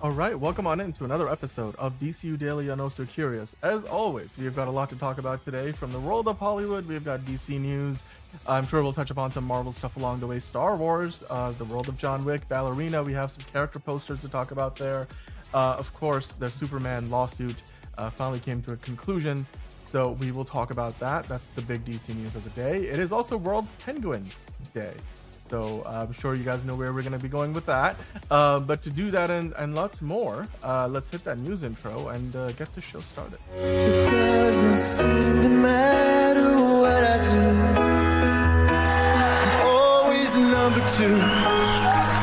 All right, welcome on into another episode of DCU Daily on So Curious. As always, we've got a lot to talk about today. From the world of Hollywood, we've got DC news. I'm sure we'll touch upon some Marvel stuff along the way. Star Wars, the world of John Wick, Ballerina. We have some character posters to talk about there. Of course, the Superman lawsuit finally came to a conclusion, so we will talk about that. That's the big DC news of the day. It is also World Penguin Day. So I'm sure you guys know where we're going to be going with that. But to do that and lots more, let's hit that news intro and get the show started. It doesn't seem to matter what I do. I'm always the number two.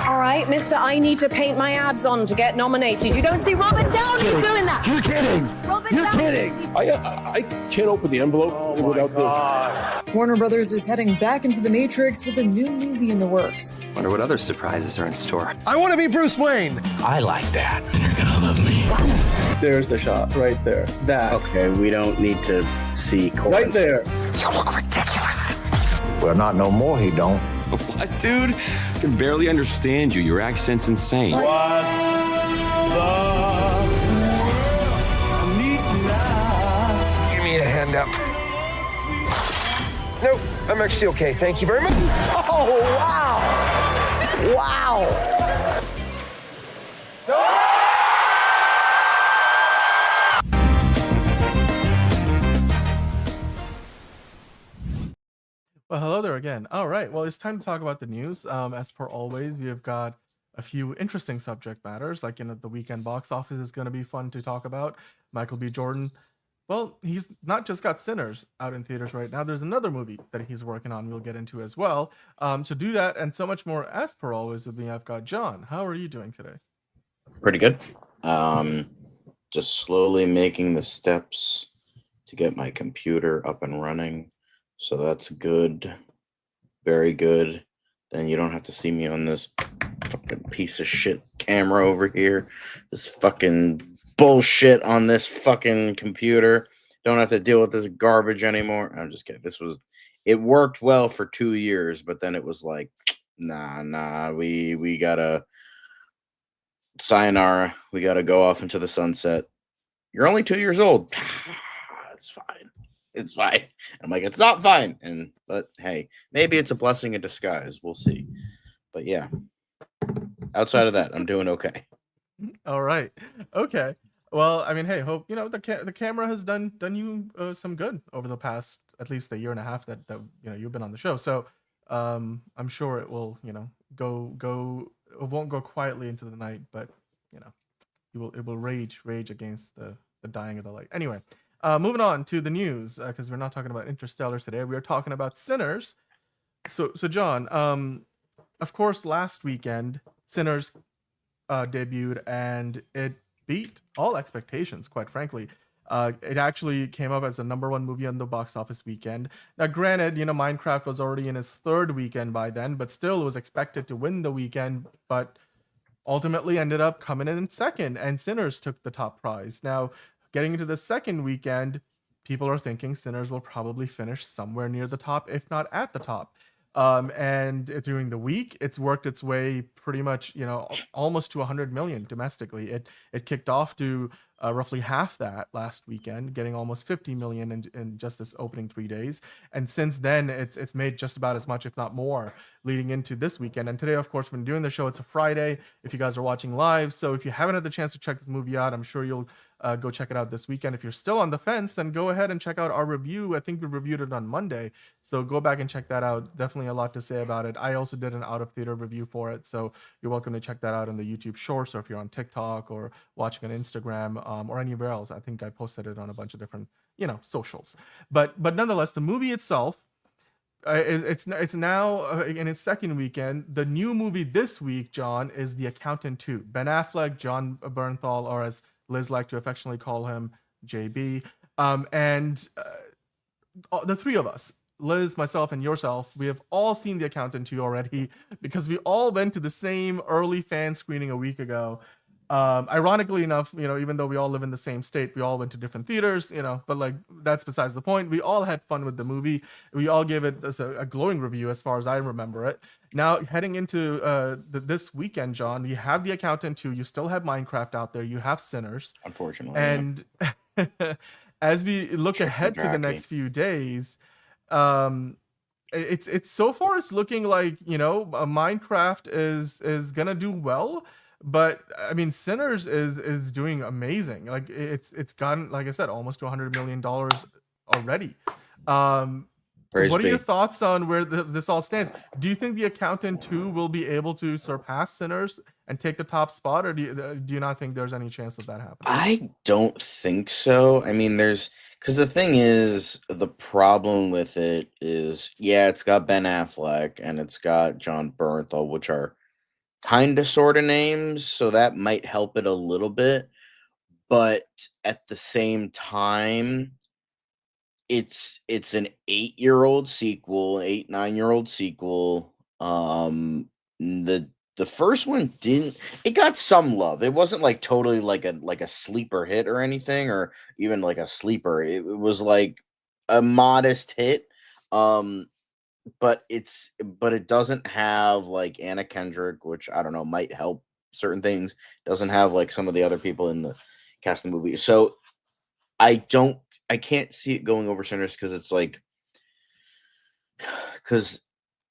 All right, mister, I need to paint my abs on to get nominated. You don't see Robert Downey doing that. You're kidding. Robert You're Downey. kidding. I can't open the envelope without the... Warner Brothers is heading back into the Matrix with a new movie in the works. Wonder what other surprises are in store. I want to be Bruce Wayne. I like that. You're gonna love me. There's the shot right there. That. Okay, we don't need to see corns. Right there. You look ridiculous. Well, not no more, he don't. What, dude? I can barely understand you. Your accent's insane. What the Give me a hand up. Nope, I'm actually okay. Thank you very much. Oh, wow. Wow. Well, hello there again. All right. Well, it's time to talk about the news. As per always, we have got a few interesting subject matters, like the weekend box office is going to be fun to talk about. Michael B. Jordan, well, he's not just got Sinners out in theaters right now. There's another movie that he's working on. We'll get into as well. To do that and so much more, as per always, with me, I've got John. How are you doing today? Pretty good. Just slowly making the steps to get my computer up and running. So that's good. Very good. Then you don't have to see me on this fucking piece of shit camera over here. This fucking bullshit on this fucking computer. Don't have to deal with this garbage anymore. I'm just kidding. It worked well for 2 years, but then it was like, nah, we gotta sayonara. We gotta go off into the sunset. You're only 2 years old. It's fine. It's fine. I'm like, it's not fine. But hey, maybe it's a blessing in disguise. We'll see. But yeah, outside of that, I'm doing okay. All right. Okay. Well, I mean, hey, hope the camera has done you some good over the past at least a year and a half that you've been on the show. So I'm sure it will go. It won't go quietly into the night, but it will rage against the dying of the light. Anyway. Moving on to the news, because we're not talking about Interstellar today. We are talking about Sinners. So John, of course, last weekend, Sinners debuted, and it beat all expectations, quite frankly. It actually came up as a #1 movie on the box office weekend. Now, granted, Minecraft was already in its third weekend by then, but still it was expected to win the weekend, but ultimately ended up coming in second, and Sinners took the top prize. Now, getting into the second weekend, people are thinking Sinners will probably finish somewhere near the top, if not at the top. And during the week, it's worked its way pretty much, almost to 100 million domestically. It kicked off to roughly half that last weekend, getting almost 50 million in just this opening 3 days. And since then, it's made just about as much, if not more, leading into this weekend. And today, of course, when doing the show, it's a Friday, if you guys are watching live. So if you haven't had the chance to check this movie out, I'm sure you'll go check it out this weekend. If you're still on the fence, then go ahead and check out our review. I think we reviewed it on Monday, so go back and check that out. Definitely a lot to say about it. I also did an out-of-theater review for it, so you're welcome to check that out on the YouTube Shorts, or if you're on TikTok or watching on Instagram or anywhere else. I think I posted it on a bunch of different, socials. But nonetheless, the movie itself, it's now in its second weekend. The new movie this week, John, is The Accountant 2. Ben Affleck, John Bernthal, or as Liz liked to affectionately call him, JB. And the three of us, Liz, myself, and yourself, we have all seen The Accountant 2 already, because we all went to the same early fan screening a week ago. Ironically enough, even though we all live in the same state, we all went to different theaters, but like that's besides the point. We all had fun with the movie. We all gave it a glowing review as far as I remember it. Now heading into this weekend, John, you have The Accountant 2, you still have Minecraft out there, you have Sinners, Unfortunately, and as we look ahead to the next few days, um, it's so far it's looking like Minecraft is gonna do well, but I mean Sinners is doing amazing. Like it's gotten, like I said, almost to $100 million already. Praise What are be. your thoughts on where this all stands? Do you think The Accountant 2 will be able to surpass Sinners and take the top spot, or do you not think there's any chance of that happening? I don't think so. I mean, because the thing is, the problem with it is, yeah, it's got Ben Affleck and it's got John Bernthal, which are kind of sort of names, so that might help it a little bit. But at the same time, it's an 8-year-old sequel, 9-year-old sequel. The first one didn't, it got some love. It wasn't like totally like a sleeper hit or anything, or even like a sleeper. It was like a modest hit. But it doesn't have like Anna Kendrick, which I don't know, might help certain things. Doesn't have like some of the other people in the cast of the movie. So I can't see it going over Sinners, because it's like, because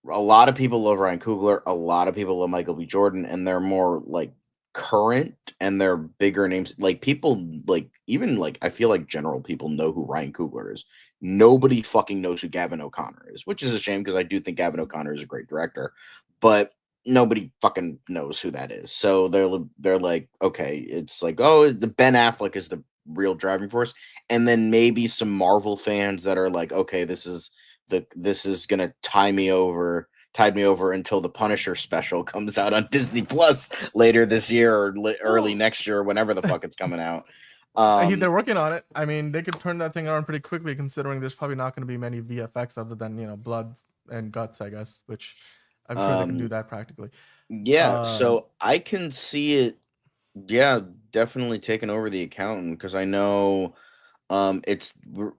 a lot of people love Ryan Coogler, a lot of people love Michael B. Jordan, and they're more like current and they're bigger names. Like people, like even like I feel like general people know who Ryan Coogler is. Nobody fucking knows who Gavin O'Connor is, which is a shame, because I do think Gavin O'Connor is a great director, but nobody fucking knows who that is. So they're like, okay, it's like, oh, the Ben Affleck is the real driving force, and then maybe some Marvel fans that are like, okay, this is gonna tide me over until the Punisher special comes out on Disney Plus later this year, or early next year, whenever the fuck it's coming out. They're working on it. I mean, they could turn that thing around pretty quickly, considering there's probably not going to be many VFX other than blood and guts, I guess, which I'm sure they can do that practically. Yeah, so I can see it. Yeah, definitely taking over The Accountant, because I know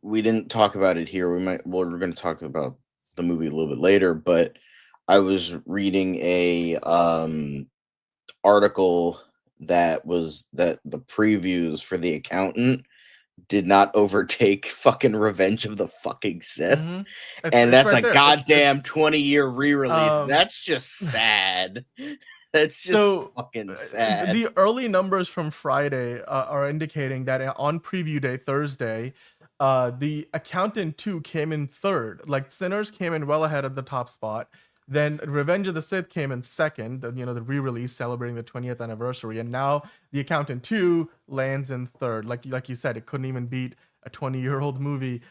we didn't talk about it here. We're going to talk about the movie a little bit later, but I was reading a article that the previews for The Accountant did not overtake fucking Revenge of the fucking Sith. Mm-hmm. And that's right a there. goddamn 20-year re-release. That's just sad. That's just fucking sad. The early numbers from Friday are indicating that on preview day Thursday, The Accountant 2 came in third. Like Sinners came in well ahead of the top spot. Then Revenge of the Sith came in second, the re-release celebrating the 20th anniversary, and now The Accountant 2 lands in third. Like you said, it couldn't even beat a 20-year-old movie.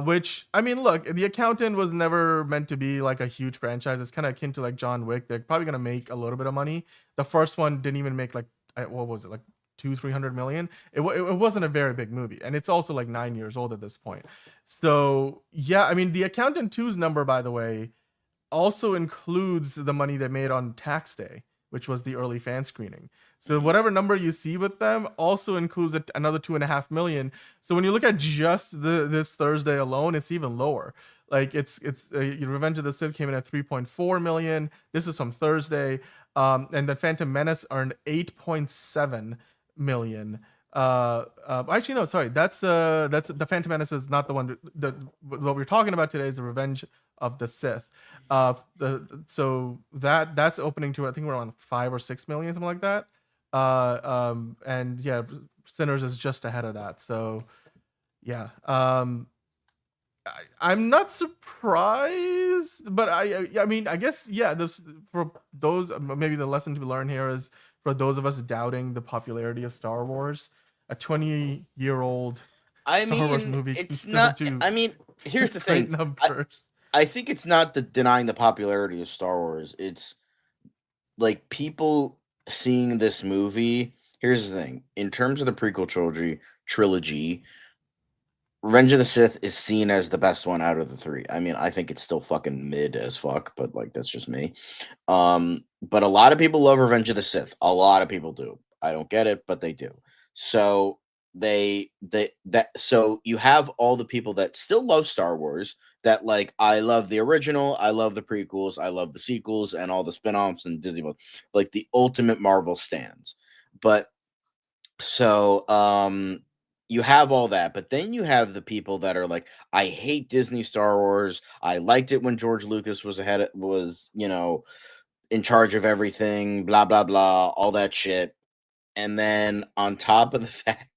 Which, I mean, look, The Accountant was never meant to be like a huge franchise. It's kind of akin to like John Wick. They're probably gonna make a little bit of money. The first one didn't even make like, what was it, like 200-300 million? It wasn't a very big movie, and it's also like 9 years old at this point. So yeah, I mean, The Accountant 2's number, by the way, also includes the money they made on tax day, which was the early fan screening. So whatever number you see with them also includes another 2.5 million. So when you look at just this Thursday alone, it's even lower. Like it's Revenge of the Sith came in at 3.4 million. This is from Thursday, and the Phantom Menace earned 8.7 million. Actually, no, sorry, that's the Phantom Menace is not the one. What we're talking about today is the Revenge of the Sith. So that's opening to, I think we're on 5 or 6 million, something like that. And yeah, Sinners is just ahead of that. So yeah, I'm not surprised, but I mean, I guess, yeah, for those, maybe the lesson to be learned here is for those of us doubting the popularity of Star Wars, a 20-year-old Star Wars movie. It's not. I mean, here's the thing. Numbers. I think it's not denying the popularity of Star Wars. It's like people seeing this movie. Here's the thing. In terms of the prequel trilogy, Revenge of the Sith is seen as the best one out of the three. I mean, I think it's still fucking mid as fuck, but like that's just me. But a lot of people love Revenge of the Sith. A lot of people do. I don't get it, but they do. So so you have all the people that still love Star Wars, that like, I love the original, I love the prequels, I love the sequels and all the spin-offs and Disney World, like the ultimate Marvel stands. But so you have all that, but then you have the people that are like, I hate Disney Star Wars. I liked it when George Lucas was, in charge of everything, blah blah blah, all that shit. And then on top of the fact,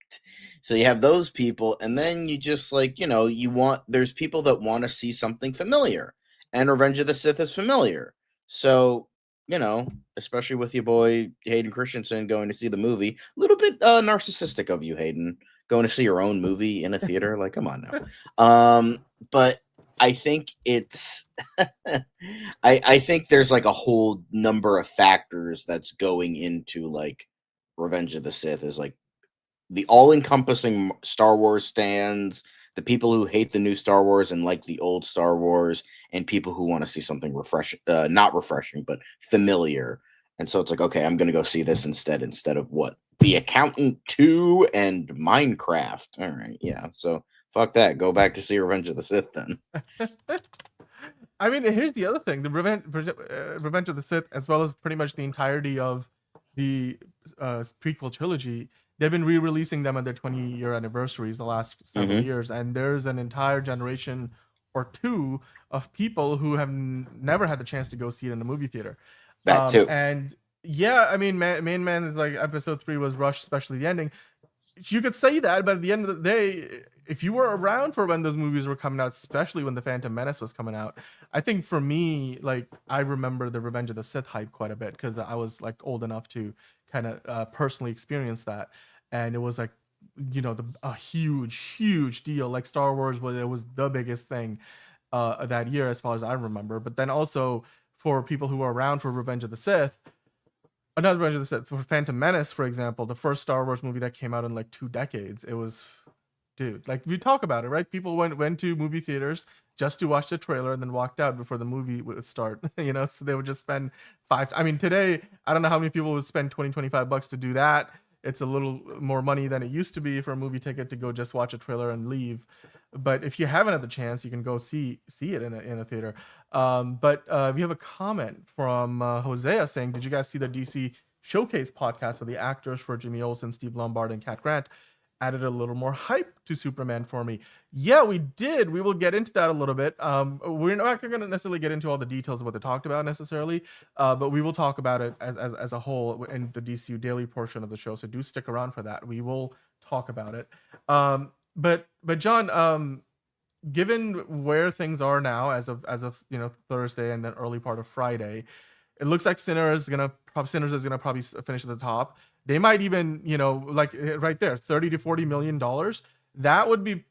so you have those people, and then you just like, there's people that want to see something familiar, and Revenge of the Sith is familiar. So, especially with your boy Hayden Christensen going to see the movie, a little bit narcissistic of you, Hayden, going to see your own movie in a theater. Like, come on now. But I think it's I think there's like a whole number of factors that's going into like Revenge of the Sith, is like the all-encompassing Star Wars stands, the people who hate the new Star Wars and like the old Star Wars, and people who want to see something refreshing, not refreshing, but familiar. And so it's like, okay, I'm going to go see this instead of what? The Accountant 2 and Minecraft. All right, yeah. So fuck that. Go back to see Revenge of the Sith then. I mean, here's the other thing: the Revenge of the Sith, as well as pretty much the entirety of the prequel trilogy, they've been re-releasing them on their 20-year anniversaries the last several years, and there's an entire generation or two of people who have never had the chance to go see it in the movie theater. That too. And yeah, I mean, Main Man is like, episode 3 was rushed, especially the ending. You could say that, but at the end of the day, if you were around for when those movies were coming out, especially when The Phantom Menace was coming out, I think for me, like, I remember the Revenge of the Sith hype quite a bit, because I was like old enough to kind of personally experience that, and it was like, a huge deal. Like, Star Wars was the biggest thing that year, as far as I remember. But then also for people who were around for Revenge of the Sith, another Revenge of the Sith, for Phantom Menace, for example, the first Star Wars movie that came out in like 2 decades, it was, dude, like, we talk about it, right? People went to movie theaters just to watch the trailer and then walked out before the movie would start, so they would just spend today, I don't know how many people would spend $20-$25 to do that. It's a little more money than it used to be for a movie ticket to go just watch a trailer and leave. But if you haven't had the chance, you can go see it in a theater. But we have a comment from Hosea saying, did you guys see the DC Showcase podcast with the actors for Jimmy Olsen, Steve Lombard, and Cat Grant? Added a little more hype to Superman for me. Yeah, we did. We will get into that a little bit. We're not going to necessarily get into all the details of what they talked about necessarily, but we will talk about it as a whole in the DCU daily portion of the show. So do stick around for that. We will talk about it. But John, given where things are now as of Thursday and then early part of Friday, it looks like Sinners is gonna probably finish at the top. They might even, like right there, $30 to $40 million. That would be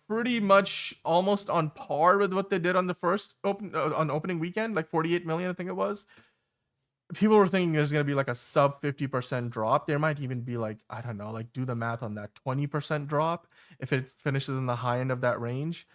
pretty much almost on par with what they did on the first on opening weekend, like 48 million, I think it was. People were thinking there's going to be like a sub 50% drop. There might even be like, I don't know, like do the math on that, 20% drop if it finishes in the high end of that range.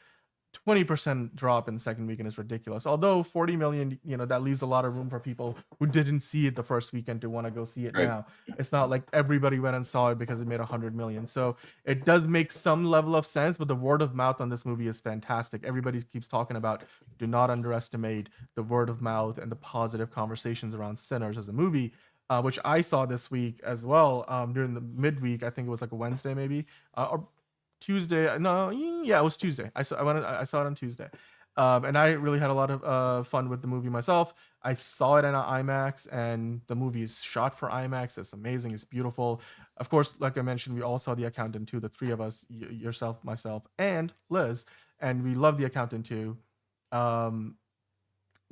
20% drop in the second weekend is ridiculous. Although 40 million, that leaves a lot of room for people who didn't see it the first weekend to want to go see it now. It's not like everybody went and saw it because it made 100 million. So it does make some level of sense, but the word of mouth on this movie is fantastic. Everybody keeps talking about, do not underestimate the word of mouth and the positive conversations around Sinners as a movie, which I saw this week as well, during the midweek. I think it was like a Wednesday maybe, or Tuesday. No, yeah, it was Tuesday. I saw it on Tuesday, and I really had a lot of fun with the movie myself. I saw it in IMAX, and the movie is shot for IMAX. It's amazing. It's beautiful. Of course, like I mentioned, we all saw The Accountant 2, the three of us, yourself, myself, and Liz, and we love The Accountant 2.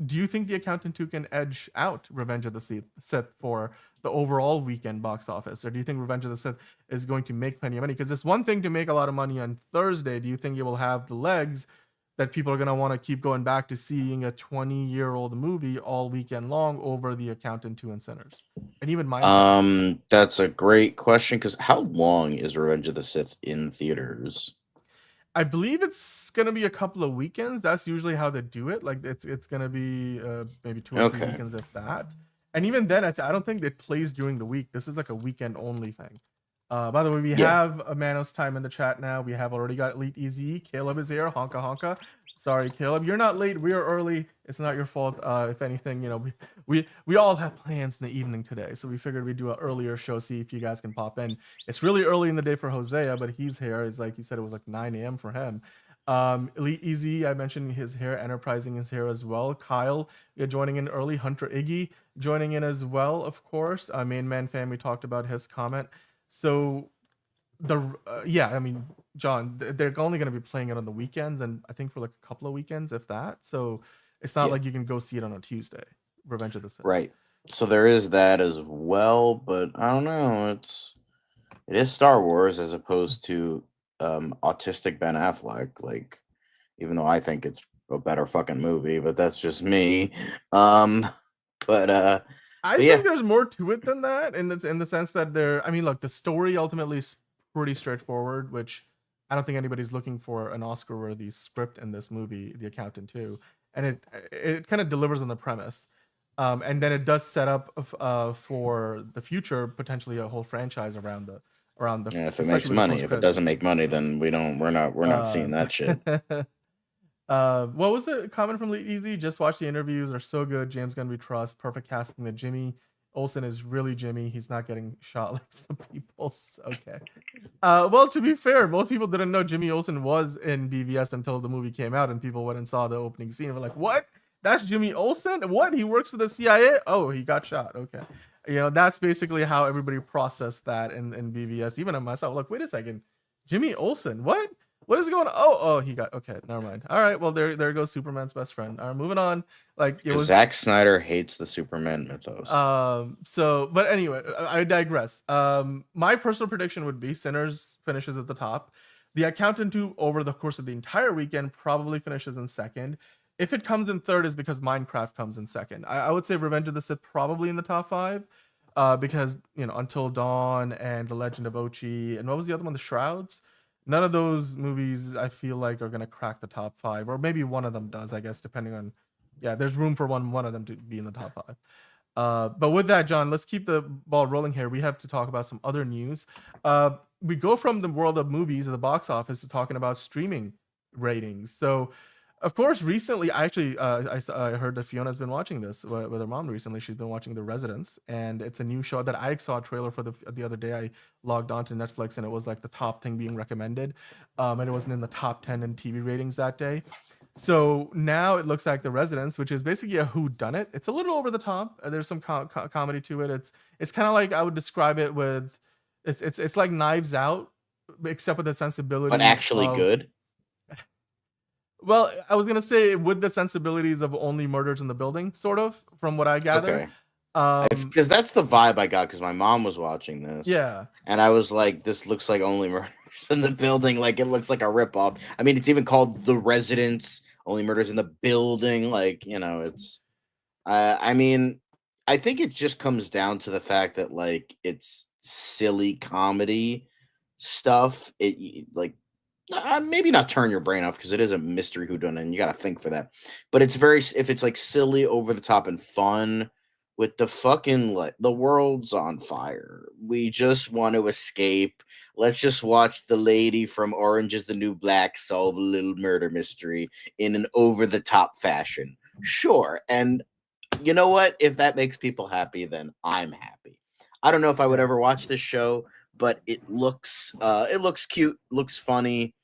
Do you think The Accountant 2 can edge out Revenge of the Sith for the overall weekend box office? Or do you think Revenge of the Sith is going to make plenty of money? Because it's one thing to make a lot of money on Thursday. Do you think it will have the legs that people are going to want to keep going back to seeing a 20-year-old movie all weekend long over The Accountant 2 and Sinners? And even that's a great question, because how long is Revenge of the Sith in theaters? I believe it's gonna be a couple of weekends. That's usually how they do it. Like it's gonna be maybe 2 or 3 weekends, if that. And even then, I don't think it plays during the week. This is like a weekend only thing. By the way, we Yeah. have a Manos time in the chat now. We have already got Elite Easy. Caleb is here. Honka honka. Sorry, Caleb, you're not late. We are early. It's not your fault. If anything, you know, we all have plans in the evening today, so we figured we'd do an earlier show. See if you guys can pop in. It's really early in the day for Hosea, but he's here. It's like he said, it was like 9 a.m. for him. Elite Easy, I mentioned his here. Enterprising is here as well. Kyle, you're joining in early. Hunter Iggy joining in as well, of course. Main Man Fan, we talked about his comment. So yeah, I mean, John, they're only going to be playing it on the weekends, and I think for like a couple of weekends, if that. So it's not like you can go see it on a Tuesday. Revenge of the Sith. Right. So there is that as well, but I don't know. It is Star Wars as opposed to autistic Ben Affleck. Like, even though I think it's a better fucking movie, but that's just me. I think there's more to it than that, in the sense that I mean, look, the story ultimately is pretty straightforward, which I don't think anybody's looking for an Oscar-worthy script in this movie, The Accountant 2, and it kind of delivers on the premise, and then it does set up for the future, potentially a whole franchise around the. Yeah, if it makes money. If it doesn't make money, then we're not seeing that shit. What was the comment from Lee Easy? Just watch the interviews, are so good. James Gunn we trust. Perfect casting. The Jimmy Olsen is really Jimmy. He's not getting shot like some people. Okay. Well, to be fair, most people didn't know Jimmy Olsen was in BVS until the movie came out, and people went and saw the opening scene and were like, "What? That's Jimmy Olsen? What? He works for the CIA? Oh, he got shot. Okay." You know, that's basically how everybody processed that in BVS. Even on myself, like, wait a second, Jimmy Olsen? What? What is going on? Oh, he got okay. Never mind. All right. Well, there goes Superman's best friend. All right, moving on. Like it was. Zack Snyder hates the Superman mythos. So, but anyway, I digress. My personal prediction would be Sinners finishes at the top. The Accountant 2 over the course of the entire weekend probably finishes in second. If it comes in third, is because Minecraft comes in second. I would say Revenge of the Sith probably in the top 5. Because you know Until Dawn and The Legend of Ochi and what was the other one? The Shrouds. None of those movies I feel like are gonna crack the top 5, or maybe one of them does. I guess depending on, yeah, there's room for one of them to be in the top 5. But with that, John, let's keep the ball rolling here. We have to talk about some other news. We go from the world of movies at the box office to talking about streaming ratings. So. Of course, recently, I heard that Fiona's been watching this with her mom recently. She's been watching The Residence, and it's a new show that I saw a trailer for the other day. I logged on to Netflix, and it was like the top thing being recommended, and it wasn't in the top 10 in TV ratings that day. So now it looks like The Residence, which is basically a whodunit. It's a little over the top. There's some comedy to it. It's kind of like I would describe it with, it's like Knives Out, except with the sensibility. But actually good. Well, I was gonna say with the sensibilities of Only Murders in the Building, sort of, from what I gather. Okay. Because that's the vibe I got. Because my mom was watching this. Yeah. And I was like, "This looks like Only Murders in the Building. Like it looks like a ripoff." I mean, it's even called The Residence. Only Murders in the Building. Like it's. I mean, I think it just comes down to the fact that like it's silly comedy stuff. It like. Maybe not turn your brain off because it is a mystery whodunit and you got to think for that. But it's if it's like silly, over the top, and fun with the fucking like the world's on fire. We just want to escape. Let's just watch the lady from Orange is the New Black solve a little murder mystery in an over the top fashion. Sure. And you know what? If that makes people happy, then I'm happy. I don't know if I would ever watch this show, but it looks cute, looks funny.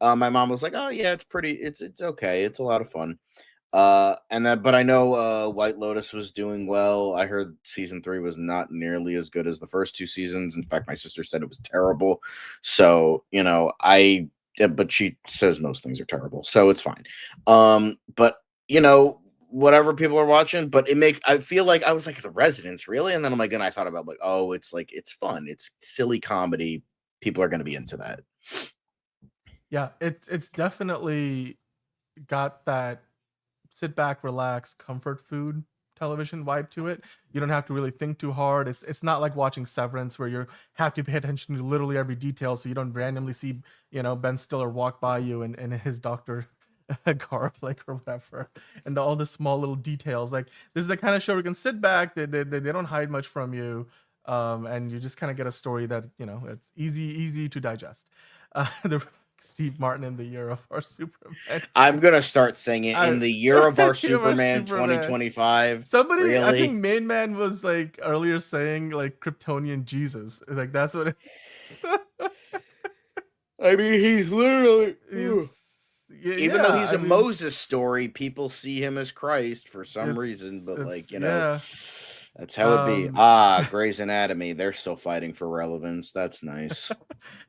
My mom was like, "Oh yeah, it's pretty. It's okay. It's a lot of fun." But I know White Lotus was doing well. I heard season 3 was not nearly as good as the first 2 seasons. In fact, my sister said it was terrible. So but she says most things are terrible, so it's fine. But whatever people are watching, but I feel like I was like The Residence, really, and then I'm like, and I thought about like, oh, it's fun, it's silly comedy. People are going to be into that. Yeah, it's definitely got that sit back, relax, comfort food television vibe to it. You don't have to really think too hard. It's not like watching Severance where you have to pay attention to literally every detail so you don't randomly see Ben Stiller walk by you and his doctor garlic or whatever, and all the small little details. Like this is the kind of show where you can sit back. They don't hide much from you, and you just kind of get a story that it's easy to digest. The Steve Martin in the year of our Superman. I'm gonna start saying it in the year of our Superman 2025. Somebody, I think Really? Main Man was like earlier saying like Kryptonian Jesus. Like that's what it is. I mean, he's literally. Even though he's I a mean, Moses story, people see him as Christ for some reason. But that's how it be. Grey's Anatomy, they're still fighting for relevance. That's nice.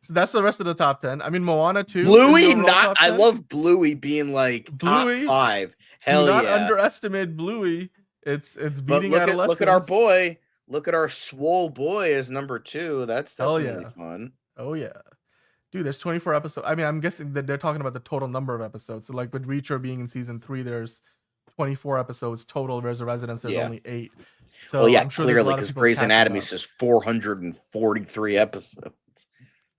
So that's the rest of the top 10. I mean, Moana 2. Bluey, I love Bluey being like Bluey, top 5. Hell do not yeah. underestimate Bluey. It's beating adolescence. Look at our boy. Look at our swole boy as number 2. That's definitely fun. Oh yeah. Dude, there's 24 episodes. I mean, I'm guessing that they're talking about the total number of episodes. So like with Reacher being in season 3, there's 24 episodes total. Whereas the Residence, there's only 8. So well, yeah, I'm sure clearly, because Grey's Anatomy says 443 episodes.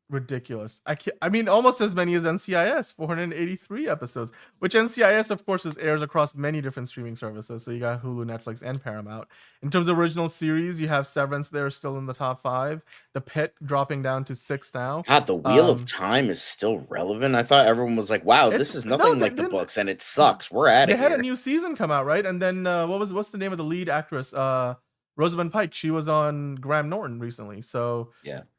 Ridiculous. I mean, almost as many as NCIS, 483 episodes, which NCIS, of course, airs across many different streaming services. So you got Hulu, Netflix, and Paramount. In terms of original series, you have Severance there still in the top 5. The Pit dropping down to 6 now. God, the Wheel of Time is still relevant. I thought everyone was like, wow, this is nothing like the books, and it sucks. We're at it. They had a new season come out, right? And then what's the name of the lead actress? Rosamund Pike. She was on Graham Norton recently. So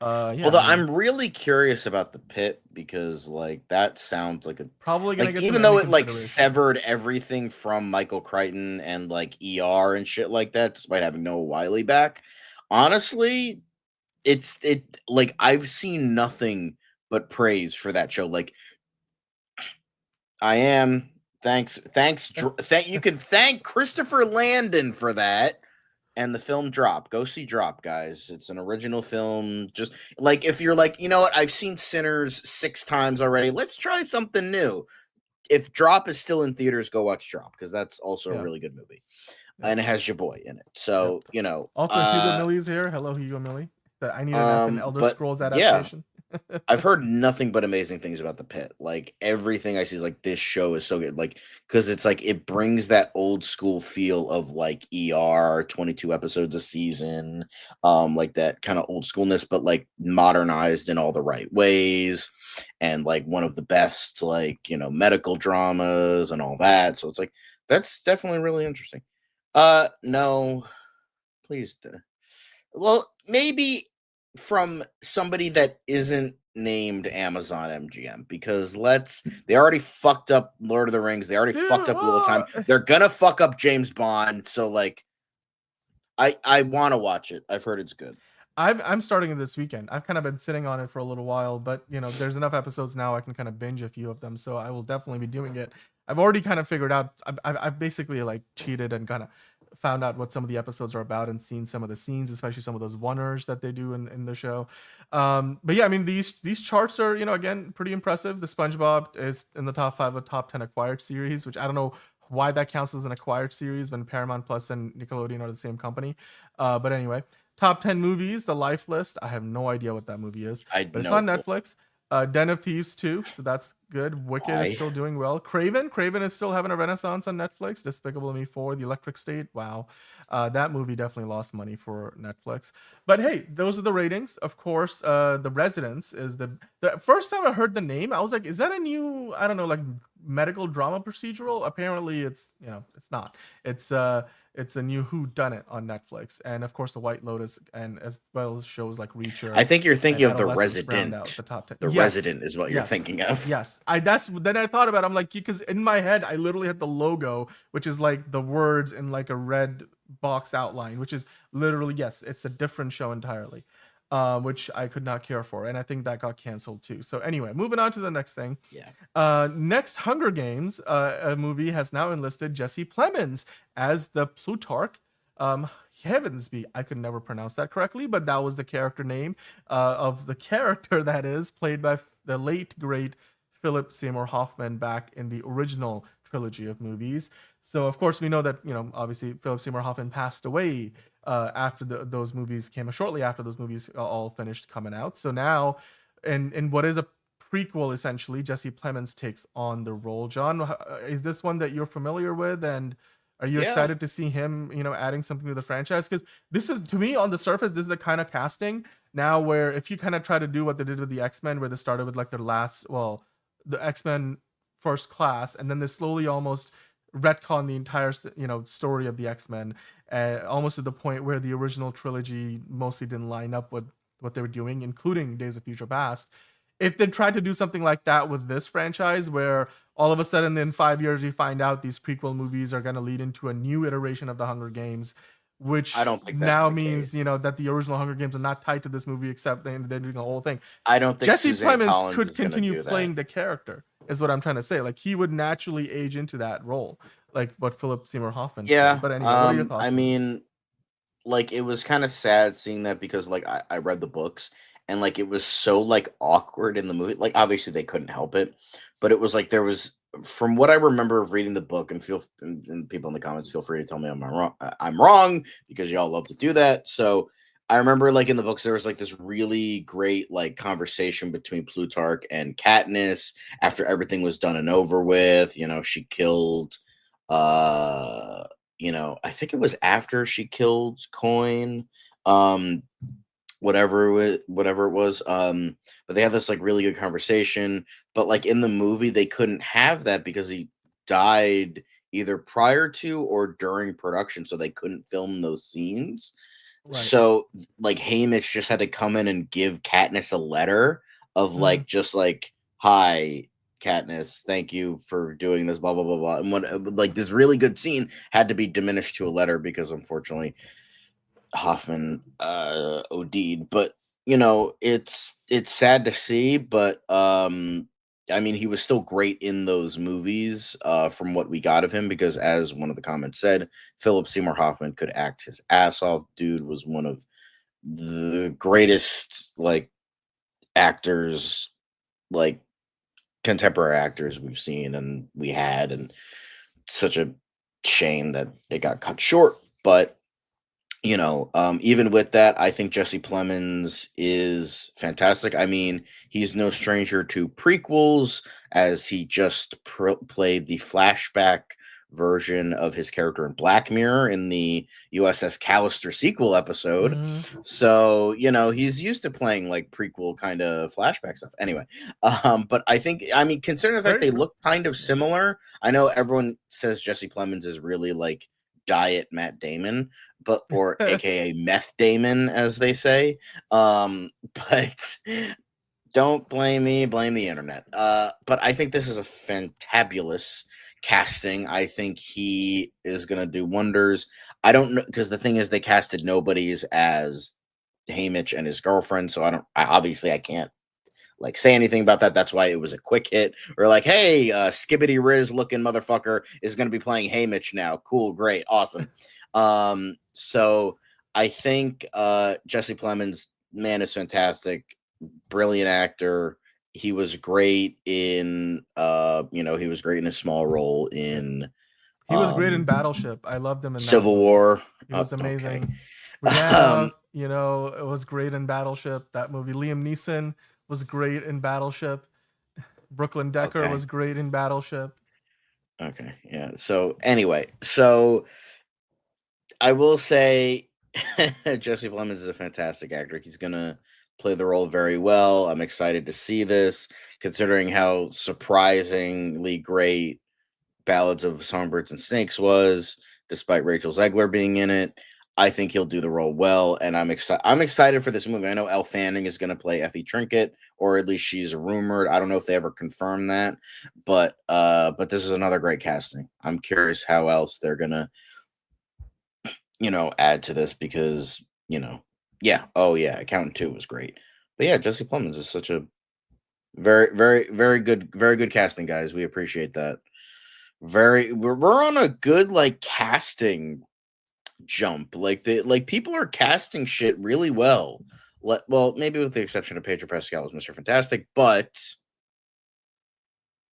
Although I'm really curious about the Pit, because like that sounds like a probably gonna get even though it like severed everything from Michael Crichton and like ER and shit like that, despite having Noah Wiley back. Honestly, it like I've seen nothing but praise for that show. Like I am thanks you can thank Christopher Landon for that. And the film Drop. Go see Drop, guys. It's an original film. Just like if you're like, you know what, I've seen Sinners 6 times already. Let's try something new. If Drop is still in theaters, go watch Drop, because that's also a really good movie. And it has your boy in it. So, Also, Hugo Millie's here. Hello, Hugo Millie. I need an Elder Scrolls adaptation. I've heard nothing but amazing things about the Pit. Like everything I see is like, this show is so good. Like, because it's like it brings that old school feel of like ER, 22 episodes a season, like that kind of old schoolness, but like modernized in all the right ways, and like one of the best like medical dramas and all that. So it's like that's definitely really interesting. No, please. Well, maybe from somebody that isn't named Amazon MGM, because they already fucked up Lord of the Rings. They already fucked up Wheel of Time. They're gonna fuck up James Bond. So like, I want to watch it. I've heard it's good. I'm starting it this weekend. I've kind of been sitting on it for a little while, but there's enough episodes now I can kind of binge a few of them. So I will definitely be doing it. I've already kind of figured out. I've basically like cheated and kind of found out what some of the episodes are about and seen some of the scenes, especially some of those one-ers that they do in the show. But yeah, I mean these charts are again pretty impressive. The SpongeBob is in the top 5 of top 10 acquired series, which I don't know why that counts as an acquired series when Paramount Plus and Nickelodeon are the same company. But anyway, top 10 movies, The Life List. I have no idea what that movie is, but it's on Netflix. Den of Thieves 2, so that's good. Wicked is still doing well. Craven is still having a renaissance on Netflix. Despicable Me 4, The Electric State. Wow. That movie definitely lost money for Netflix. But hey, those are the ratings. Of course, The Residence is the first time I heard the name, I was like, is that a new, I don't know, like medical drama procedural? Apparently it's, it's not. It's a new whodunit on Netflix, and of course, The White Lotus, and as well as shows like Reacher. I think you're thinking of The Resident. The top 10. The Resident is what you're thinking of. Yes, then I thought about it. I'm like, because in my head, I literally had the logo, which is like the words in like a red box outline, which is literally it's a different show entirely. Which I could not care for, and I think that got canceled too. So anyway, moving on to the next thing. Next Hunger Games a movie has now enlisted Jesse Plemons as the Plutarch. Heavens be, I could never pronounce that correctly, but that was the character name of the character that is played by the late great Philip Seymour Hoffman back in the original trilogy of movies. So of course we know that obviously Philip Seymour Hoffman passed away after shortly after those movies all finished coming out. So now in what is a prequel, essentially, Jesse Plemons takes on the role. John, is this one that you're familiar with, and are you Yeah. excited to see him, adding something to the franchise? Because this is, to me, on the surface, this is the kind of casting now where if you kind of try to do what they did with the X-Men, where they started with like their the X-Men First Class, and then they slowly almost retcon the entire story of the X-Men, almost to the point where the original trilogy mostly didn't line up with what they were doing, including Days of Future Past. If they tried to do something like that with this franchise, where all of a sudden in 5 years we find out these prequel movies are going to lead into a new iteration of the Hunger Games, which I don't think that's now the means case. that the original Hunger Games are not tied to this movie, except they're doing the whole thing. I don't think Jesse Suzanne Plemons Collins could is gonna continue do playing that. the character, is what I'm trying to say. Like, he would naturally age into that role, like what Philip Seymour Hoffman Yeah. played. But anyway, what are your thoughts I on this? mean, like, it was kind of sad seeing that because like I read the books and like it was so like awkward in the movie. Like obviously they couldn't help it, but it was like there was, from what I remember of reading the book, and and people in the comments feel free to tell me I'm wrong because y'all love to do that. So I remember like in the books there was like this really great like conversation between Plutarch and Katniss after everything was done and over with. She killed I think it was after she killed Coin, um, whatever it was. But they had this like really good conversation. But like in the movie, they couldn't have that because he died either prior to or during production, so they couldn't film those scenes. Right. So like Haymitch just had to come in and give Katniss a letter of like just like, hi, Katniss, thank you for doing this, blah blah blah blah. And what like this really good scene had to be diminished to a letter because unfortunately Hoffman OD'd. But it's sad to see, but I mean he was still great in those movies from what we got of him, because as one of the comments said, Philip Seymour Hoffman could act his ass off. Dude was one of the greatest like actors, like contemporary actors we've seen and we had, and such a shame that it got cut short. But even with that, I think Jesse Plemons is fantastic. I mean, he's no stranger to prequels, as he just played the flashback version of his character in Black Mirror in the USS Callister sequel episode. So, he's used to playing like prequel kind of flashback stuff. Anyway, but I mean, considering the fact they look kind of similar, I know everyone says Jesse Plemons is really like diet Matt Damon, or aka Meth Damon, as they say. But don't blame me, blame the internet. But I think this is a fantabulous casting. I think he is gonna do wonders. I don't know, because the thing is they casted nobodies as Haymitch and his girlfriend, so I can't like say anything about that. That's why it was a quick hit. Or like, hey, Skibbity Riz looking motherfucker is going to be playing Haymitch now. Cool, great, awesome. So I think Jesse Plemons, man, is fantastic, brilliant actor. He was great in he was great in a small role in he was great in Battleship. I loved him in Civil War. He was amazing. Okay. Rihanna, it was great in Battleship, that movie. Liam Neeson was great in Battleship. Brooklyn Decker was great in Battleship. Okay, yeah. So anyway, I will say Jesse Plemons is a fantastic actor. He's gonna play the role very well. I'm excited to see this, considering how surprisingly great Ballads of Songbirds and Snakes was, despite Rachel Zegler being in it. I think he'll do the role well, and I'm excited. I'm excited for this movie. I know Elle Fanning is going to play Effie Trinket, or at least she's rumored. I don't know if they ever confirmed that, but this is another great casting. I'm curious how else they're gonna, add to this, because Accountant 2 was great, but yeah, Jesse Plemons is such a very, very, very good casting, guys. We appreciate that. We're on a good like casting jump. Like people are casting shit really well. Well, maybe with the exception of Pedro Pascal as Mr. Fantastic, but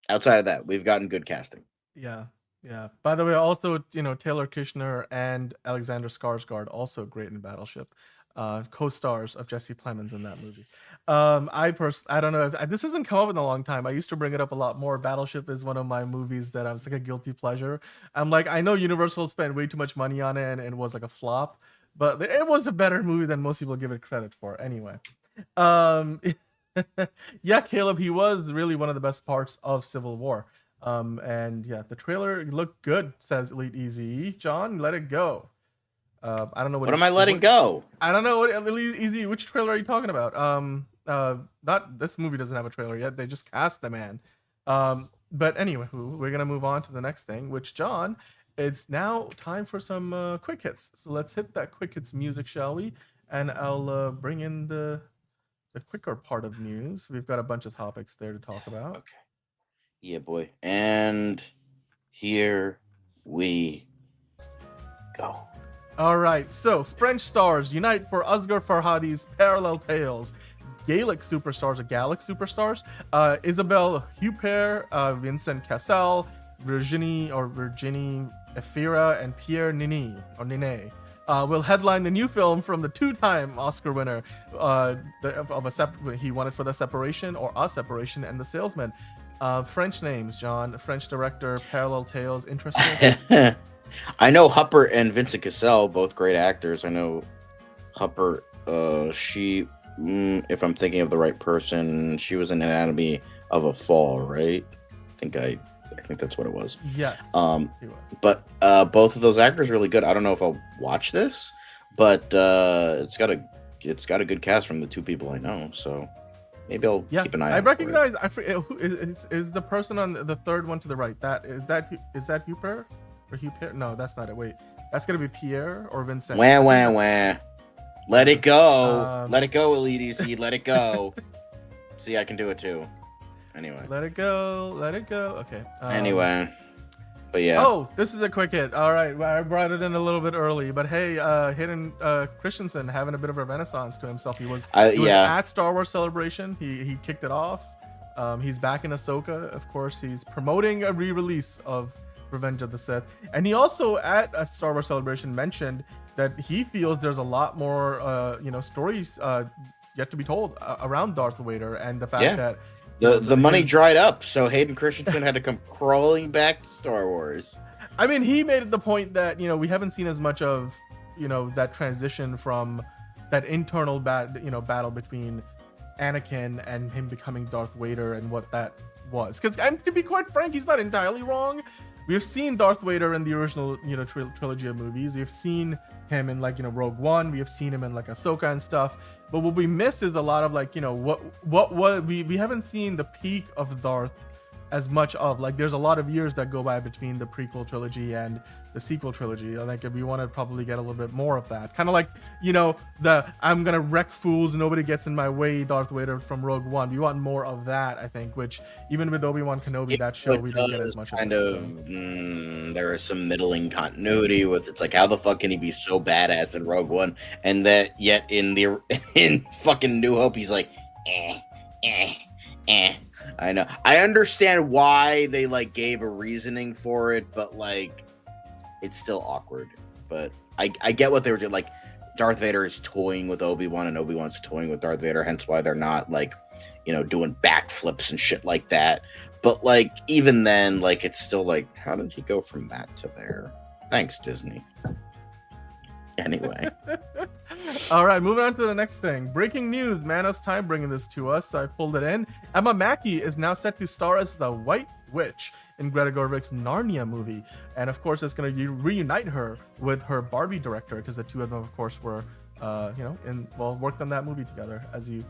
outside of that, we've gotten good casting. Yeah. Yeah. By the way, also, Taylor Kitchener and Alexander Skarsgård also great in Battleship. Co-stars of Jesse Plemons in that movie. I don't know if this hasn't come up in a long time. I used to bring it up a lot more. Battleship is one of my movies that I was like a guilty pleasure. I'm like, I know Universal spent way too much money on it and it was like a flop, but it was a better movie than most people give it credit for. Anyway, um, yeah, Caleb, he was really one of the best parts of Civil War. And yeah, the trailer looked good, says Elite Easy. John, let it go. I don't know What am I letting go? I don't know what Elite Easy. Which trailer are you talking about? Not this movie doesn't have a trailer yet. They just cast the man. But anyway, we're gonna move on to the next thing. Which John, it's now time for some quick hits. So let's hit that quick hits music, shall we? And I'll bring in the quicker part of news. We've got a bunch of topics there to talk about. Okay. Yeah, boy. And here we go. All right, so French stars unite for Asghar Farhadi's Parallel Tales. Gaelic superstars or Gallic superstars, Isabelle Huppert, Vincent Cassel, Virginie Efira, and Pierre Nini will headline the new film from the two-time Oscar winner he won it for The Separation or A Separation and The Salesman. French names, John. French director, Parallel Tales. Interesting. I know Huppert and Vincent Cassel, both great actors. I know Huppert. She, if I'm thinking of the right person, she was in Anatomy of a Fall, right? I think that's what it was. Yes. He was. But both of those actors are really good. I don't know if I'll watch this, but it's got a good cast from the two people I know. So maybe I'll keep an eye. I recognize. Who is the person on the third one to the right? Is that Huppert or Huppert? No, that's not it. Wait, that's gonna be Pierre or Vincent. Wah. Let it go. Let it go, Elite. Let it go. See, I can do it too. Anyway. Let it go. Okay. Anyway. But yeah. Oh, this is a quick hit. All right, I brought it in a little bit early, but hey, Hayden Christensen having a bit of a renaissance to himself. He was at Star Wars Celebration. He kicked it off. He's back in Ahsoka. Of course, he's promoting a re-release of Revenge of the Sith, and he also at a Star Wars Celebration mentioned that he feels there's a lot more, stories yet to be told around Darth Vader, and the fact that the money dried up, so Hayden Christensen had to come crawling back to Star Wars. I mean, he made it the point that we haven't seen as much of that transition from that internal battle between Anakin and him becoming Darth Vader and what that was. Because to be quite frank, he's not entirely wrong. We've seen Darth Vader in the original trilogy of movies. We've seen him in Rogue One. We have seen him in Ahsoka and stuff. But what we miss is a lot of what we haven't seen the peak of Darth as much of. There's a lot of years that go by between the prequel trilogy and the sequel trilogy. I think if we want to probably get a little bit more of that, kind of the I'm gonna wreck fools, nobody gets in my way Darth Vader from Rogue One. We want more of that, I think, which even with Obi-Wan Kenobi, that show we didn't get as much there is some middling continuity with it's how the fuck can he be so badass in Rogue One and that yet in fucking New Hope he's I know. I understand why they gave a reasoning for it, but it's still awkward. But I get what they were doing. Darth Vader is toying with Obi-Wan and Obi-Wan's toying with Darth Vader, hence why they're not doing backflips and shit like that. But even then, it's still how did he go from that to there? Thanks, Disney. Anyway. All right, moving on to the next thing. Breaking news. Manos Time bringing this to us. So I pulled it in. Emma Mackey is now set to star as the White Witch in Greta Gerwig's Narnia movie. And of course, it's going to reunite her with her Barbie director because the two of them, of course, were, worked on that movie together, as you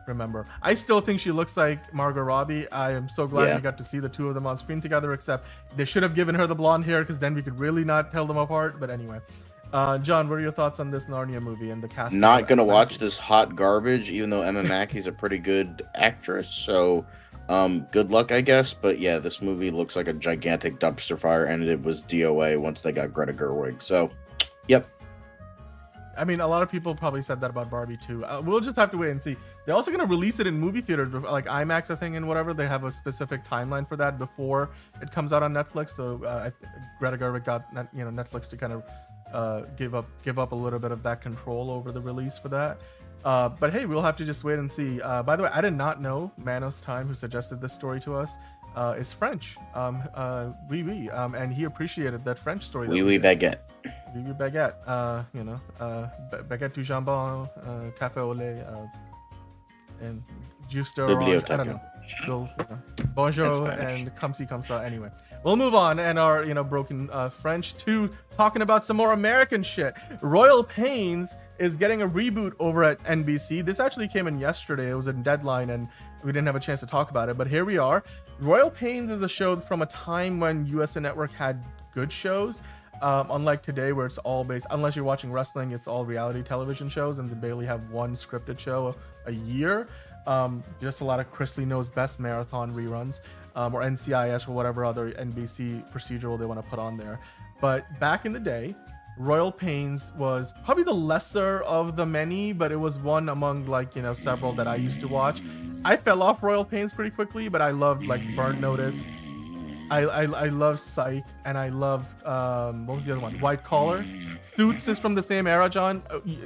remember. I still think she looks like Margot Robbie. I am so glad we got to see the two of them on screen together, except they should have given her the blonde hair because then we could really not tell them apart. But anyway. John, what are your thoughts on this Narnia movie and the cast? Not gonna watch this hot garbage, even though Emma Mackey's a pretty good actress. So, good luck, I guess. But yeah, this movie looks like a gigantic dumpster fire, and it was DOA once they got Greta Gerwig. So, yep. I mean, a lot of people probably said that about Barbie too. We'll just have to wait and see. They're also gonna release it in movie theaters, like IMAX, I think, and whatever. They have a specific timeline for that before it comes out on Netflix. So Greta Gerwig got Netflix to kind of give up a little bit of that control over the release for that. But hey, we'll have to just wait and see. By the way, I did not know Manos Time, who suggested this story to us, is French. Oui, and he appreciated that French story. Oui, baguette. Oui, baguette. Baguette du jambon, café au lait, and juice d'orange. I don't know. Bonjour and comme ci comme ça. Anyway, we'll move on and our broken French to talking about some more American shit. Royal Pains is getting a reboot over at NBC. This actually came in yesterday. It was a deadline and we didn't have a chance to talk about it, but here we are. Royal Pains is a show from a time when USA Network had good shows. Unlike today, where it's all based, unless you're watching wrestling, it's all reality television shows, and they barely have one scripted show a year. Just a lot of Chris Lee Knows Best marathon reruns, or NCIS, or whatever other NBC procedural they want to put on there. But back in the day, Royal Pains was probably the lesser of the many, but it was one among several that I used to watch. I fell off Royal Pains pretty quickly, but I loved Burn Notice. I love Psych, and I love what was the other one? White Collar. Suits is from the same era, John.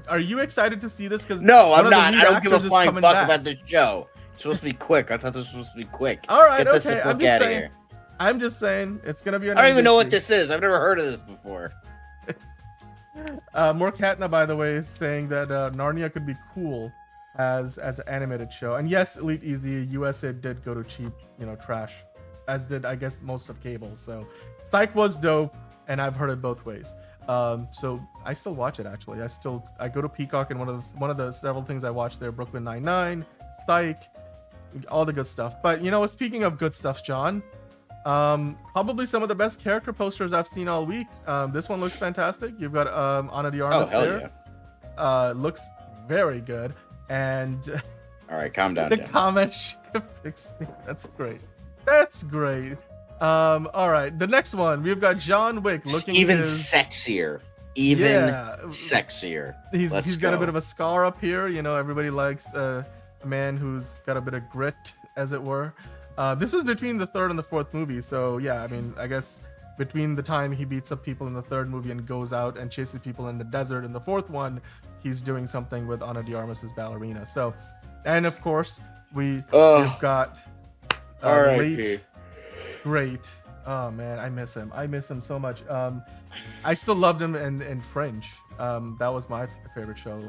Are you excited to see this? Because no, I'm not. I don't give a flying fuck about this show. It's supposed to be quick. I thought this was supposed to be quick. All right, get this okay. I'm just saying. Here. I'm just saying it's gonna be. I don't even know what this is. I've never heard of this before. More Katna, by the way, is saying that Narnia could be cool as an animated show. And yes, Elite Easy USA did go to cheap, trash, as did I guess most of cable. So Psych was dope, and I've heard it both ways. So I still watch it actually. I go to Peacock, and one of the several things I watch there: Brooklyn Nine-Nine, Psych, all the good stuff. But speaking of good stuff, John, probably some of the best character posters I've seen all week. This one looks fantastic. You've got Ana de Armas there. Yeah. Looks very good. And all right, calm down. The comment fix me. That's great. That's great. All right, the next one we've got John Wick looking even sexier. Sexier. He's got a bit of a scar up here. Everybody likes a man who's got a bit of grit, as it were. This is between the third and the fourth movie, so yeah, I mean, I guess between the time he beats up people in the third movie and goes out and chases people in the desert in the fourth one, he's doing something with Ana de Armas' ballerina. So, and of course, we've got late, great. Oh man, I miss him. I miss him so much. I still loved him in Fringe. That was my favorite show.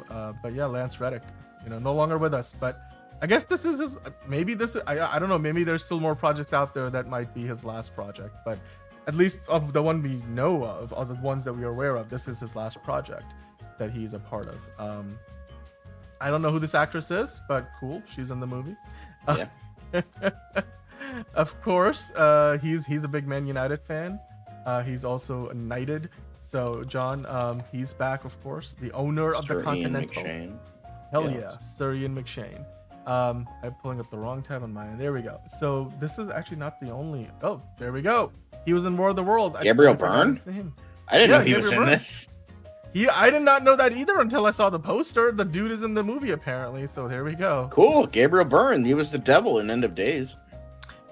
But yeah, Lance Reddick, no longer with us, but I guess this is his, maybe this, I don't know, maybe there's still more projects out there that might be his last project, but at least of the one we know of, or the ones that we are aware of, this is his last project that he's a part of. I don't know who this actress is, but cool, she's in the movie. Yeah. Of course, he's a big Man United fan. He's also knighted. So John, he's back, of course, the owner of the Continental. McShane. Hell yeah, Sir Ian McShane. I'm pulling up the wrong tab on mine. There we go. So this is actually not the only. Oh, there we go. He was in War of the Worlds. Gabriel Byrne? I didn't know he was in this. I did not know that either until I saw the poster. The dude is in the movie apparently. So there we go. Cool, Gabriel Byrne. He was the devil in End of Days.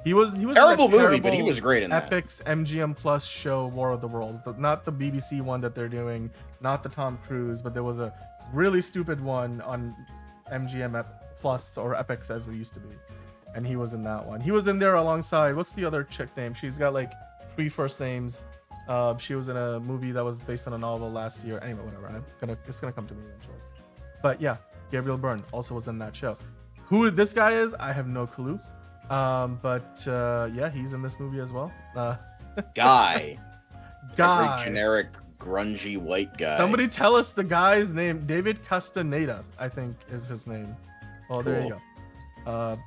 He was terrible movie, but he was great in that. Epix MGM Plus show War of the Worlds, not the BBC one that they're doing, not the Tom Cruise, but there was a really stupid one on MGM Plus or Epix as it used to be, and he was in that one. He was in there alongside, what's the other chick name? She's got like 3 first names. She was in a movie that was based on a novel last year. Anyway, whatever. It's gonna come to me eventually. But yeah, Gabriel Byrne also was in that show. Who this guy is, I have no clue. But yeah, he's in this movie as well. Guy. Every generic grungy white guy. Somebody tell us the guy's name. David Castaneda, I think, is his name. Well, cool. There you go.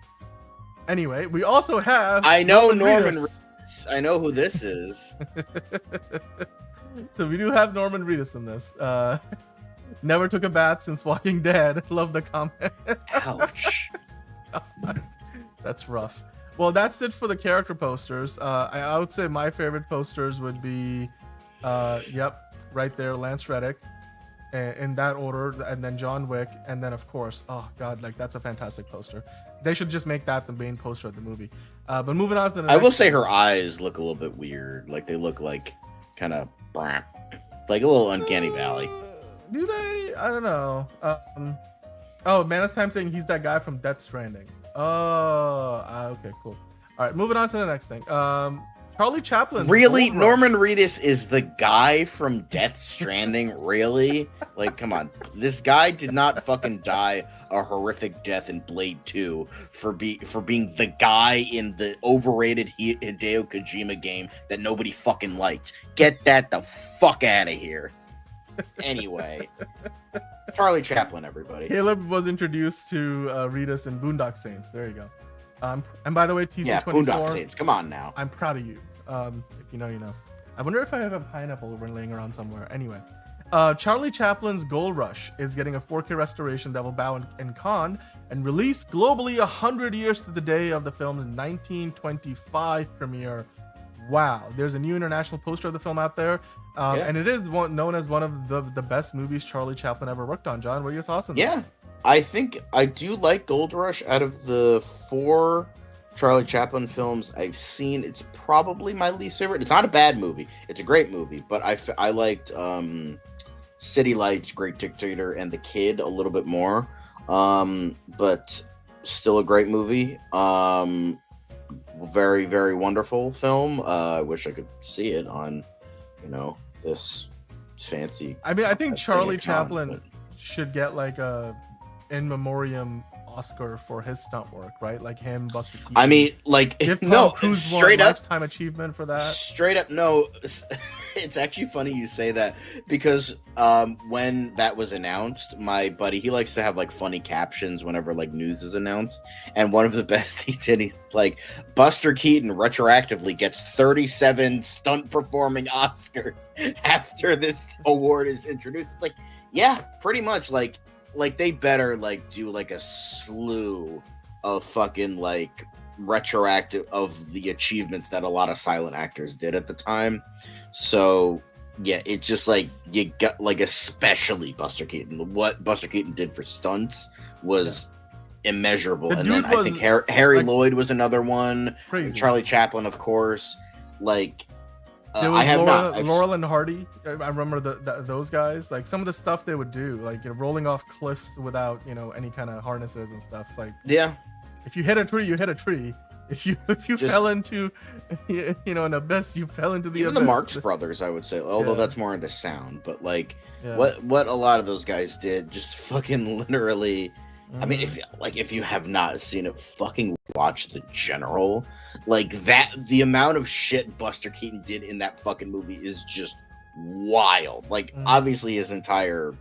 Anyway, we also have. I know Norman Reedus. I know who this is. So we do have Norman Reedus in this. Never took a bath since Walking Dead. Love the comment. Ouch. That's rough. Well, that's it for the character posters. I would say my favorite posters would be, yep, right there, Lance Reddick. in that order, and then John Wick, and then of course, oh god, like that's a fantastic poster. They should just make that the main poster of the movie. But moving on to the I will next say thing. her eyes look a little bit weird. Like they look like kind of like a little uncanny valley. Do they? I don't know. Oh, Manus Time saying he's that guy from Death Stranding. Oh, okay, cool. All right, moving on to the next thing. Charlie Chaplin. Really? Norman Reedus is the guy from Death Stranding? Really? Like, come on. This guy did not fucking die a horrific death in Blade 2 for being the guy in the overrated Hideo Kojima game that nobody fucking liked. Get that the fuck out of here. Anyway. Charlie Chaplin, everybody. Caleb was introduced to Reedus in Boondock Saints. There you go. And by the way, TC24. Yeah, Boondock Saints. Come on now. I'm proud of you. If you know, you know. I wonder if I have a pineapple laying around somewhere. Anyway, Charlie Chaplin's Gold Rush is getting a 4K restoration that will bow in Cannes and release globally 100 years to the day of the film's 1925 premiere. Wow, there's a new international poster of the film out there, and it is known as one of the best movies Charlie Chaplin ever worked on. John, what are your thoughts on this? Yeah, I think I do like Gold Rush. Out of the 4 Charlie Chaplin films I've seen, it's probably my least favorite. It's not a bad movie. It's a great movie, but I liked City Lights, Great Dictator, and The Kid a little bit more. But still a great movie. Very, very wonderful film. I wish I could see it on, this fancy. I mean, I think Charlie Chaplin but should get like a in memoriam Oscar for his stunt work, right? Like him, Buster Keaton. I mean, like, Give Tom no, Cruise straight one up, lifetime achievement for that. straight up, no. It's actually funny you say that because when that was announced, my buddy, he likes to have like funny captions whenever like news is announced, and one of the best he did, he's like, Buster Keaton retroactively gets 37 stunt performing Oscars after this award is introduced. It's like, yeah, pretty much like they better like do like a slew of fucking like retroactive of the achievements that a lot of silent actors did at the time. So yeah, it's just like you got like, especially Buster Keaton. What Buster Keaton did for stunts was immeasurable. The And then dude I think Harry like, Lloyd was another one. crazy. Charlie Chaplin, of course. Like There was I have Laurel and Hardy. I remember those guys. Like some of the stuff they would do, like rolling off cliffs without any kind of harnesses and stuff. Like yeah. if you hit a tree, you hit a tree. If you Just- fell into an abyss, you fell into the Even abyss. the Marx Brothers, I would say, although Yeah. that's more into sound, but like Yeah. what a lot of those guys did, just fucking literally. I mean, if you have not seen it, fucking watch The General. Like that, the amount of shit Buster Keaton did in that fucking movie is just wild. Like obviously his entire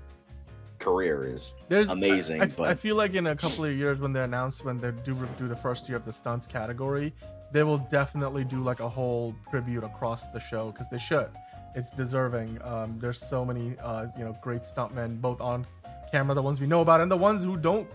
career is amazing. I feel like in a couple of years when they do the first year of the stunts category, they will definitely do like a whole tribute across the show because they should. It's deserving. There's so many great stuntmen both on camera, the ones we know about and the ones who don't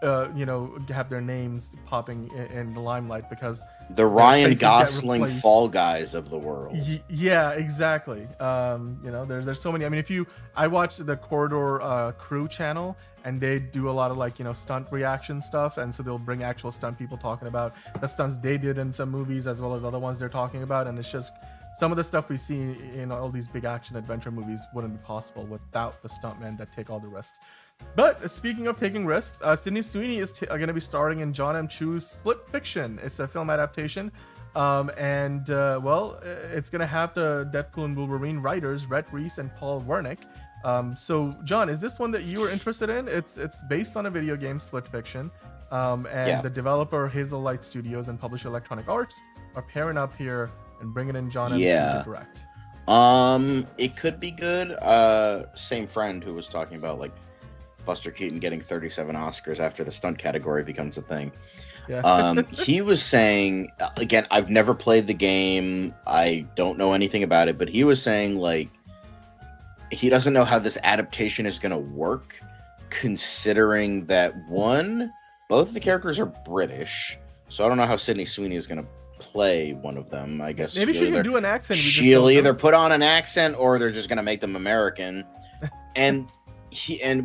have their names popping in the limelight because the Ryan faces get Gosling replaced. Fall Guys of the world. Yeah, exactly. There's so many. I mean, I watched the Corridor Crew channel, and they do a lot of like stunt reaction stuff, and so they'll bring actual stunt people talking about the stunts they did in some movies as well as other ones they're talking about, and it's just some of the stuff we see in all these big action adventure movies wouldn't be possible without the stuntmen that take all the risks. But speaking of taking risks, Sydney Sweeney is going to be starring in John M. Chu's Split Fiction. It's a film adaptation. It's going to have the Deadpool and Wolverine writers, Rhett Reese and Paul Wernick. So, John, is this one that you were interested in? It's based on a video game, Split Fiction. The developer, Hazel Light Studios and publisher Electronic Arts, are pairing up here and bringing in John M. Chu to direct. It could be good. Same friend who was talking about like Buster Keaton getting 37 Oscars after the stunt category becomes a thing. Yeah. He was saying, again, I've never played the game. I don't know anything about it, but he was saying like he doesn't know how this adaptation is going to work, considering that both the characters are British. So I don't know how Sydney Sweeney is going to play one of them. I guess maybe she can do an accent. She'll either put on an accent or they're just going to make them American. And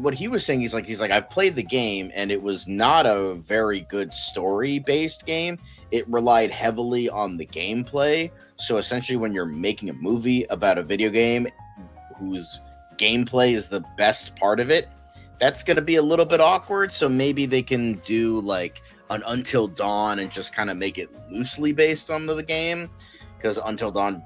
what he was saying, he's like, I've played the game and it was not a very good story based game. It relied heavily on the gameplay. So essentially, when you're making a movie about a video game whose gameplay is the best part of it, that's going to be a little bit awkward. So maybe they can do like an Until Dawn and just kind of make it loosely based on the game, because Until Dawn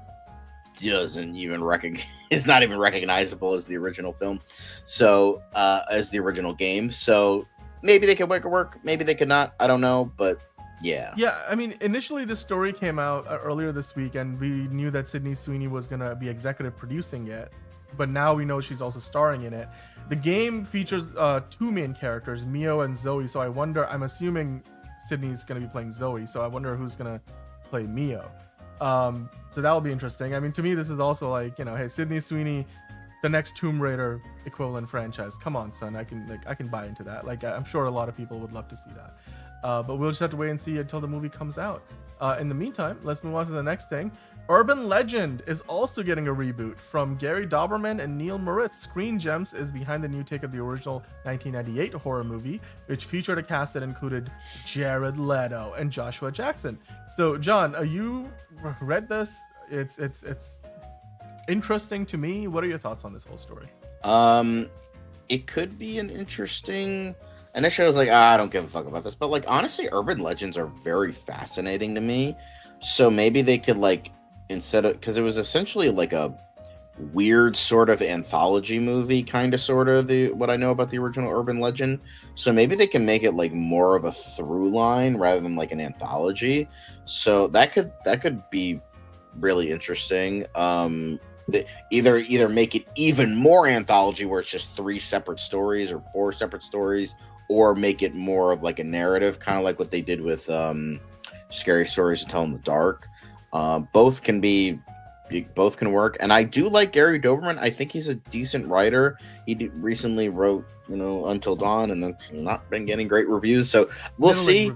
doesn't even is not even recognizable as the original film, so as the original game. So maybe they could make it work, maybe they could not, I don't know, but yeah. I mean, initially this story came out earlier this week, and we knew that Sydney Sweeney was gonna be executive producing it, but now we know she's also starring in it. The game features two main characters, Mio and Zoe, so I'm assuming Sydney's gonna be playing Zoe, so I wonder who's gonna play Mio. So that will be interesting. I mean, to me, this is also like, hey, Sydney Sweeney, the next Tomb Raider equivalent franchise. Come on, son. I can buy into that. Like, I'm sure a lot of people would love to see that. But we'll just have to wait and see until the movie comes out. In the meantime, let's move on to the next thing. Urban Legend is also getting a reboot from Gary Dauberman and Neil Moritz. Screen Gems is behind the new take of the original 1998 horror movie, which featured a cast that included Jared Leto and Joshua Jackson. So, John, you read this? It's interesting to me. What are your thoughts on this whole story? It could be an interesting. Initially, I was like, I don't give a fuck about this, but like honestly, urban legends are very fascinating to me. So maybe they could like, instead of, because it was essentially like a weird sort of anthology movie, kind of sort of what I know about the original urban legend. So maybe they can make it like more of a through line rather than like an anthology. So that could be really interesting. Either make it even more anthology where it's just 3 separate stories or 4 separate stories, or make it more of like a narrative, kind of like what they did with Scary Stories to Tell in the Dark. Both can work. And I do like Gary Doberman. I think he's a decent writer. He recently wrote, Until Dawn, and that's not been getting great reviews. So we'll see.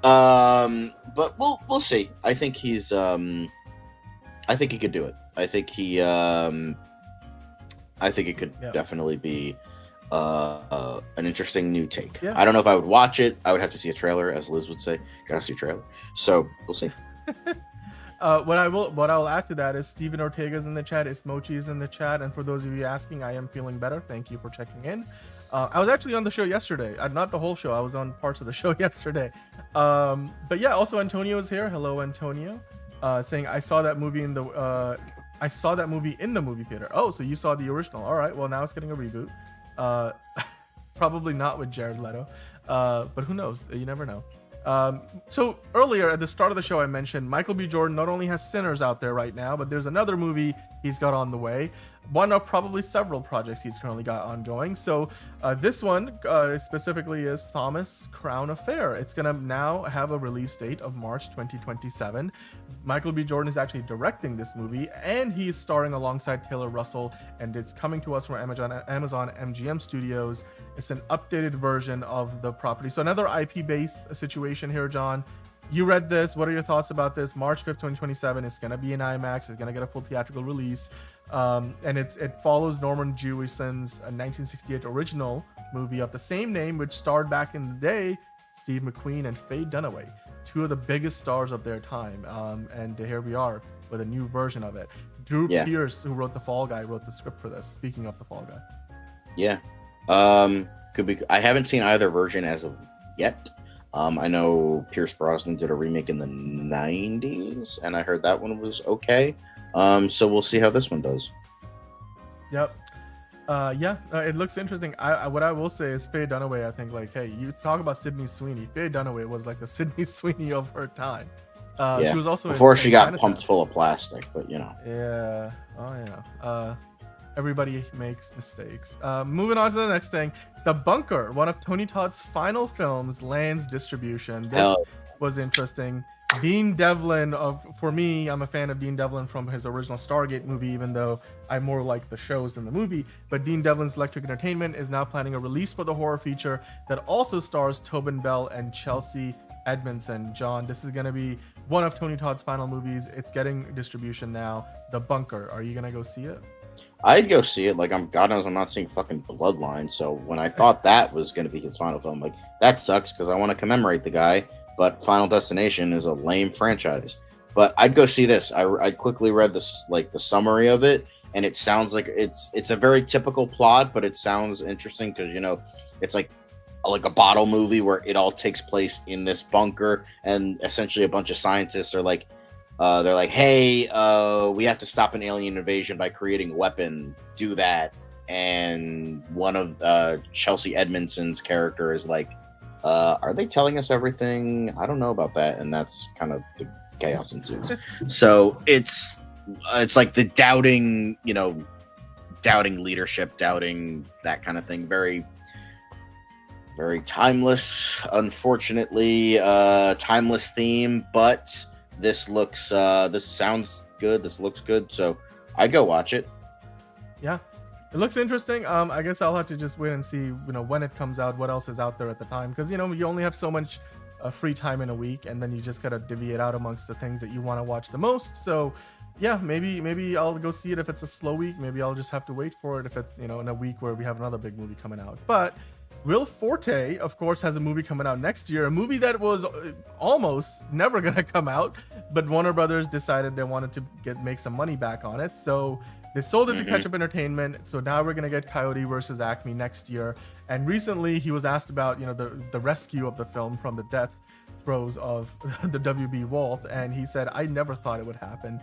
But we'll see. I think he's I think he could do it. I think it could definitely be an interesting new take. I don't know if I would watch it. I would have to see a trailer, as Liz would say. Gotta see a trailer. So we'll see. What I will add to that is Steven Ortega's in the chat, Ismochi's in the chat, and for those of you asking, I am feeling better. Thank you for checking in. I was actually on the show yesterday. Not the whole show. I was on parts of the show yesterday. But yeah, also Antonio is here. Hello, Antonio. Saying I saw that movie in the movie theater. Oh, so you saw the original? All right. Well, now it's getting a reboot. Probably not with Jared Leto, but who knows? You never know. So earlier at the start of the show, I mentioned Michael B. Jordan not only has Sinners out there right now, but there's another movie he's got on the way. One of probably several projects he's currently got ongoing. So this one specifically is Thomas Crown Affair. It's going to now have a release date of March 2027. Michael B. Jordan is actually directing this movie, and he's starring alongside Taylor Russell, and it's coming to us from Amazon MGM Studios. It's an updated version of the property. So another IP-based situation here, John. You read this. What are your thoughts about this? March 5th, 2027. It's going to be in IMAX. It's going to get a full theatrical release. And it follows Norman Jewison's 1968 original movie of the same name, which starred back in the day Steve McQueen and Faye Dunaway, 2 of the biggest stars of their time. And here we are with a new version of it. Drew Pierce, who wrote The Fall Guy, wrote the script for this. Speaking of The Fall Guy. Yeah. Could be. I haven't seen either version as of yet. I know Pierce Brosnan did a remake in the 90s, and I heard that one was okay. So we'll see how this one does. Yep. It looks interesting. What I will say is Faye Dunaway, I think, like, hey, you talk about Sydney Sweeney. Faye Dunaway was like the Sydney Sweeney of her time. She was also before she got pumped full of plastic, but Yeah. Oh, yeah. Everybody makes mistakes. Moving on to the next thing. The Bunker, one of Tony Todd's final films, lands distribution. This was interesting. Dean Devlin, for me, I'm a fan of Dean Devlin from his original Stargate movie, even though I more like the shows than the movie. But Dean Devlin's Electric Entertainment is now planning a release for the horror feature that also stars Tobin Bell and Chelsea Edmondson. John, this is going to be one of Tony Todd's final movies. It's getting distribution now. The Bunker. Are you going to go see it? I'd go see it. Like, God knows I'm not seeing fucking Bloodline. So when I thought that was going to be his final film, like, that sucks because I want to commemorate the guy. But Final Destination is a lame franchise. But I'd go see this. I quickly read this, like, the summary of it, and it sounds like it's a very typical plot, but it sounds interesting because, you know, it's like a bottle movie where it all takes place in this bunker, and essentially a bunch of scientists are like, they're like, hey, we have to stop an alien invasion by creating a weapon. Do that. And one of Chelsea Edmondson's character is like, are they telling us everything? I don't know about that. And that's kind of the chaos ensues. So it's like the doubting, you know, doubting leadership, doubting that kind of thing. Very, very timeless, unfortunately, timeless theme, but this sounds good. This looks good. So I'd go watch it. Yeah, it looks interesting. I guess I'll have to just wait and see, you know, when it comes out, what else is out there at the time. Because, you know, you only have so much free time in a week, and then you just got to divvy it out amongst the things that you want to watch the most. So yeah, maybe I'll go see it if it's a slow week. Maybe I'll just have to wait for it if it's, you know, in a week where we have another big movie coming out. But Will Forte, of course, has a movie coming out next year, a movie that was almost never going to come out, but Warner Brothers decided they wanted to make some money back on it. So they sold it to Ketchup Entertainment. So now we're going to get Coyote versus Acme next year. And recently he was asked about, you know, the rescue of the film from the death throes of the WB vault. And he said, I never thought it would happen.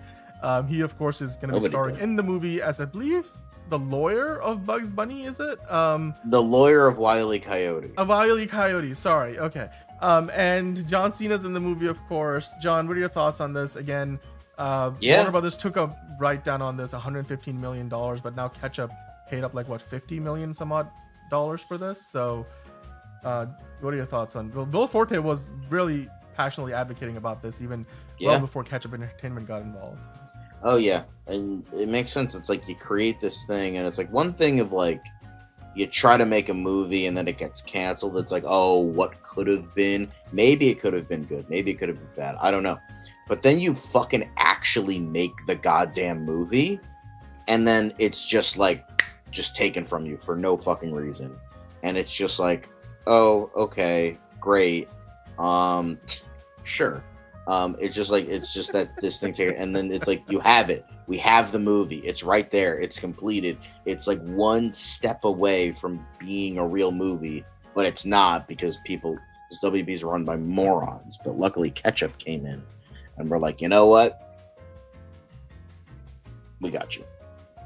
He, of course, is going to be starring in the movie as, I believe, the lawyer of Bugs Bunny, is it? The lawyer of Wile E. Coyote. Of Wile E. Coyote, sorry. Okay. And John Cena's in the movie, of course. John, what are your thoughts on this? Again, Warner Brothers took a write down on this, $115 million, but now Ketchup paid up like, what, 50 million some odd dollars for this? So what are your thoughts on Will Forte was really passionately advocating about this even well before Ketchup Entertainment got involved. Oh yeah, and it makes sense. It's like you create this thing, and it's like one thing of like you try to make a movie and then it gets canceled. It's like, oh, what could have been? Maybe it could have been good. Maybe it could have been bad. I don't know. But then you fucking actually make the goddamn movie, and then it's just like just taken from you for no fucking reason, and it's just like, oh, okay, great, sure. It's just that this thing taken, and then it's like you have it. We have the movie. It's right there. It's completed. It's like one step away from being a real movie, but it's not because this WB is run by morons. But luckily, Ketchup came in, and we're like, you know what? We got you.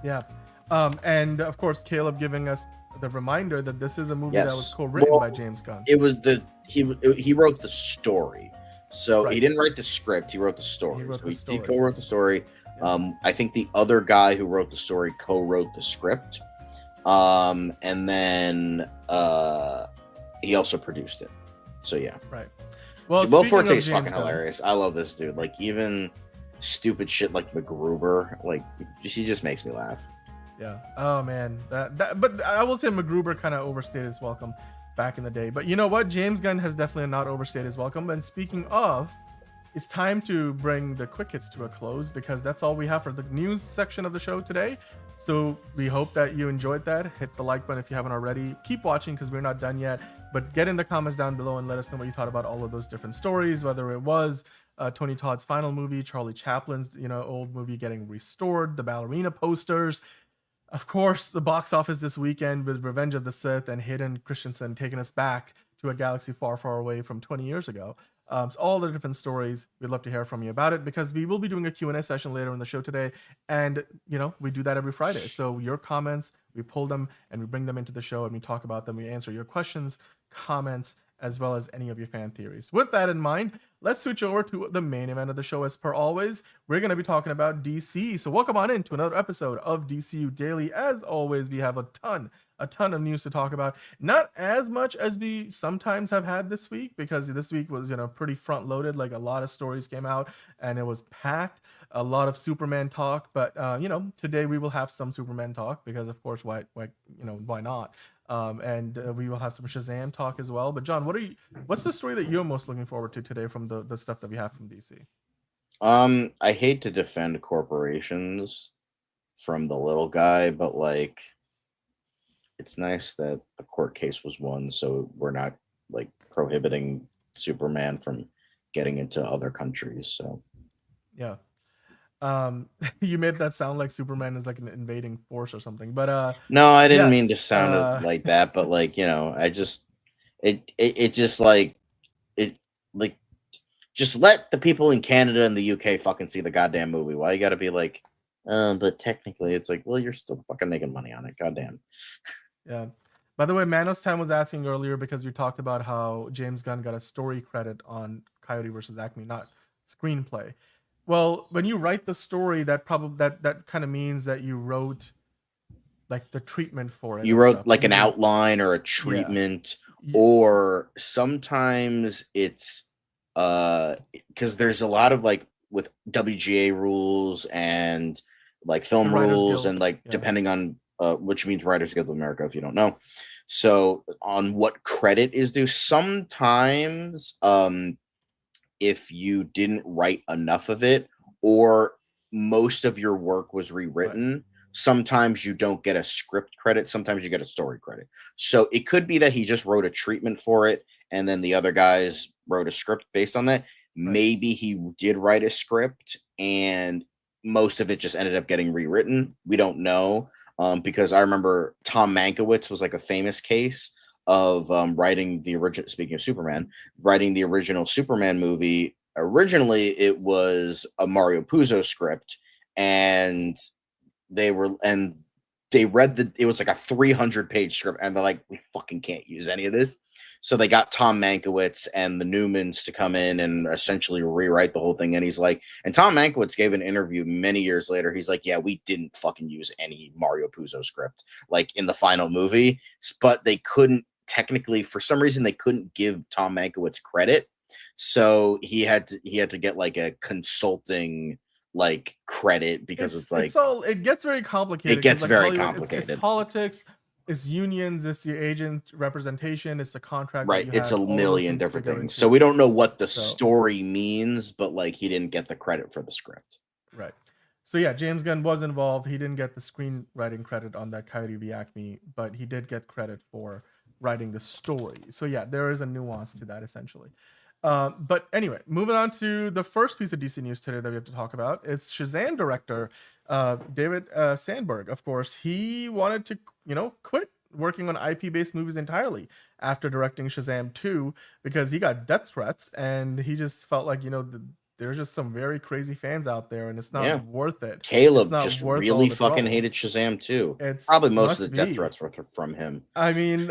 Yeah, and of course, Caleb giving us the reminder that this is a movie that was co-written by James Gunn. It was he wrote the story. So he didn't write the script; he wrote the story. He co-wrote the story. I think the other guy who wrote the story co-wrote the script, and then he also produced it. So yeah, right. Well, Will Forte is fucking hilarious. I love this dude. Like even stupid shit like MacGruber, like he just makes me laugh. Yeah. Oh man, but I will say MacGruber kind of overstayed his welcome back in the day. But you know what? James Gunn has definitely not overstayed his welcome. And speaking of, it's time to bring the quick hits to a close because that's all we have for the news section of the show today. So we hope that you enjoyed that. Hit the like button if you haven't already. Keep watching because we're not done yet. But get in the comments down below and let us know what you thought about all of those different stories, whether it was Tony Todd's final movie, Charlie Chaplin's old movie getting restored, the ballerina posters. Of course, the box office this weekend with Revenge of the Sith and Hayden Christensen taking us back to a galaxy far, far away from 20 years ago. So all the different stories, we'd love to hear from you about it because we will be doing a Q&A session later in the show today. And, we do that every Friday. So your comments, we pull them and we bring them into the show and we talk about them. We answer your questions, comments, as well as any of your fan theories. With that in mind, let's switch over to the main event of the show. As per always, we're going to be talking about DC. So welcome on into another episode of DCU Daily. As always, we have a ton of news to talk about. Not as much as we sometimes have had this week, because this week was pretty front loaded. Like a lot of stories came out and it was packed. A lot of Superman talk, but today we will have some Superman talk because of course why not? And we will have some Shazam talk as well. But John, what's the story that you're most looking forward to today from the stuff that we have from DC? I hate to defend corporations from the little guy, but like it's nice that the court case was won, so we're not like prohibiting Superman from getting into other countries. So Yeah. You made that sound like Superman is like an invading force or something, but no, I didn't mean to yes. sound it like that, but like, you know, I just it just like it like just let the people in Canada and the UK fucking see the goddamn movie. Why you gotta be like, but technically it's like, well, you're still fucking making money on it. Goddamn. Yeah. By the way, Manos Time was asking earlier because we talked about how James Gunn got a story credit on Coyote versus Acme, not screenplay. Well, when you write the story, that probably that kind of means that you wrote like the treatment for it. You and wrote stuff. like an You didn't- outline or a Yeah. treatment, Ye- or sometimes it's because there's a lot of like with WGA rules and like film The Writers rules, Guild, and like yeah. depending on which means Writers Guild of America, if you don't know. So on what credit is due, sometimes if you didn't write enough of it or most of your work was rewritten, sometimes you don't get a script credit, sometimes you get a story credit. So it could be that he just wrote a treatment for it and then the other guys wrote a script based on that. Maybe he did write a script and most of it just ended up getting rewritten. We don't know, because I remember Tom Mankiewicz was like a famous case of writing the original. Speaking of Superman, writing the original Superman movie. Originally, it was a Mario Puzo script, and they read it was like a 300-page script, and they're like, we fucking can't use any of this. So they got Tom Mankiewicz and the Newmans to come in and essentially rewrite the whole thing. And he's like, and Tom Mankiewicz gave an interview many years later. He's like, yeah, we didn't fucking use any Mario Puzo script like in the final movie, but they couldn't technically, for some reason, they couldn't give Tom Mankiewicz credit. So he had to get like a consulting like credit because it's like it gets very complicated. it gets like very Hollywood, complicated. It's politics, it's unions, it's the agent representation, it's the contract. Right, that you it's had, a all those million things to different go things. into. So we don't know what the So- story means, but like he didn't get the credit for the script. Right. So yeah, James Gunn was involved. He didn't get the screenwriting credit on that Coyote v. Acme, but he did get credit for writing the story. So yeah, there is a nuance to that essentially. But anyway, moving on to the first piece of DC news today that we have to talk about. It's Shazam director David Sandberg. Of course, he wanted to, quit working on IP-based movies entirely after directing Shazam 2 because he got death threats and he just felt like, there's just some very crazy fans out there and it's not worth it. Caleb It's not just worth all really the fucking trouble. hated Shazam too. It's Probably most of must the death be. threats were from him. I mean,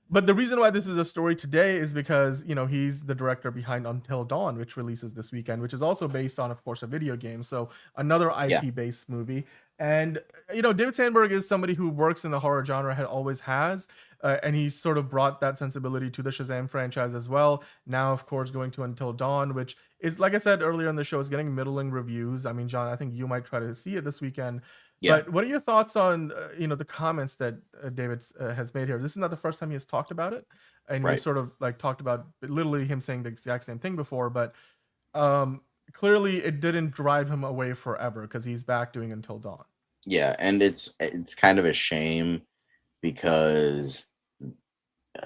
but the reason why this is a story today is because, he's the director behind Until Dawn, which releases this weekend, which is also based on, of course, a video game. So another IP-based movie. And, David Sandberg is somebody who works in the horror genre, always has. And he sort of brought that sensibility to the Shazam franchise as well. Now, of course, going to Until Dawn, which is, like I said earlier in the show, is getting middling reviews. I mean, John, I think you might try to see it this weekend. Yeah. But what are your thoughts on the comments that David has made here? This is not the first time he has talked about it, and we sort of like talked about literally him saying the exact same thing before. But clearly, it didn't drive him away forever because he's back doing Until Dawn. Yeah, and it's kind of a shame because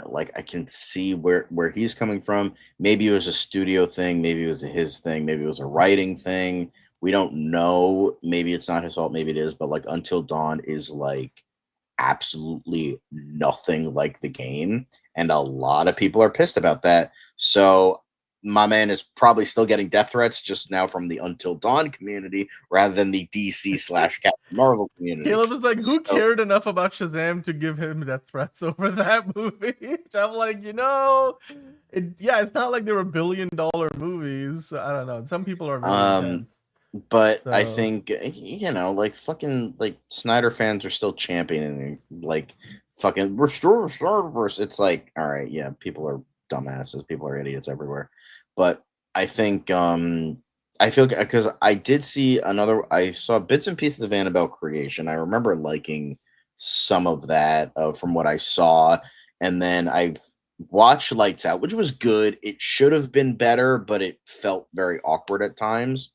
like I can see where he's coming from. Maybe it was a studio thing, maybe it was his thing, maybe it was a writing thing. We don't know. Maybe it's not his fault, maybe it is, but like Until Dawn is like absolutely nothing like the game, and a lot of people are pissed about that. So my man is probably still getting death threats just now from the Until Dawn community rather than the DC / Captain Marvel community. Caleb was like, who cared enough about Shazam to give him death threats over that movie? Which I'm like, it's not like they were $1 billion movies. I don't know. Some people are really intense. But I think like fucking like Snyder fans are still championing like fucking restore Starverse. It's like, all right, yeah, people are dumbasses, people are idiots everywhere. But I think I feel because I saw bits and pieces of Annabelle Creation. I remember liking some of that from what I saw, and then I've watched Lights Out, which was good. It should have been better, but it felt very awkward at times.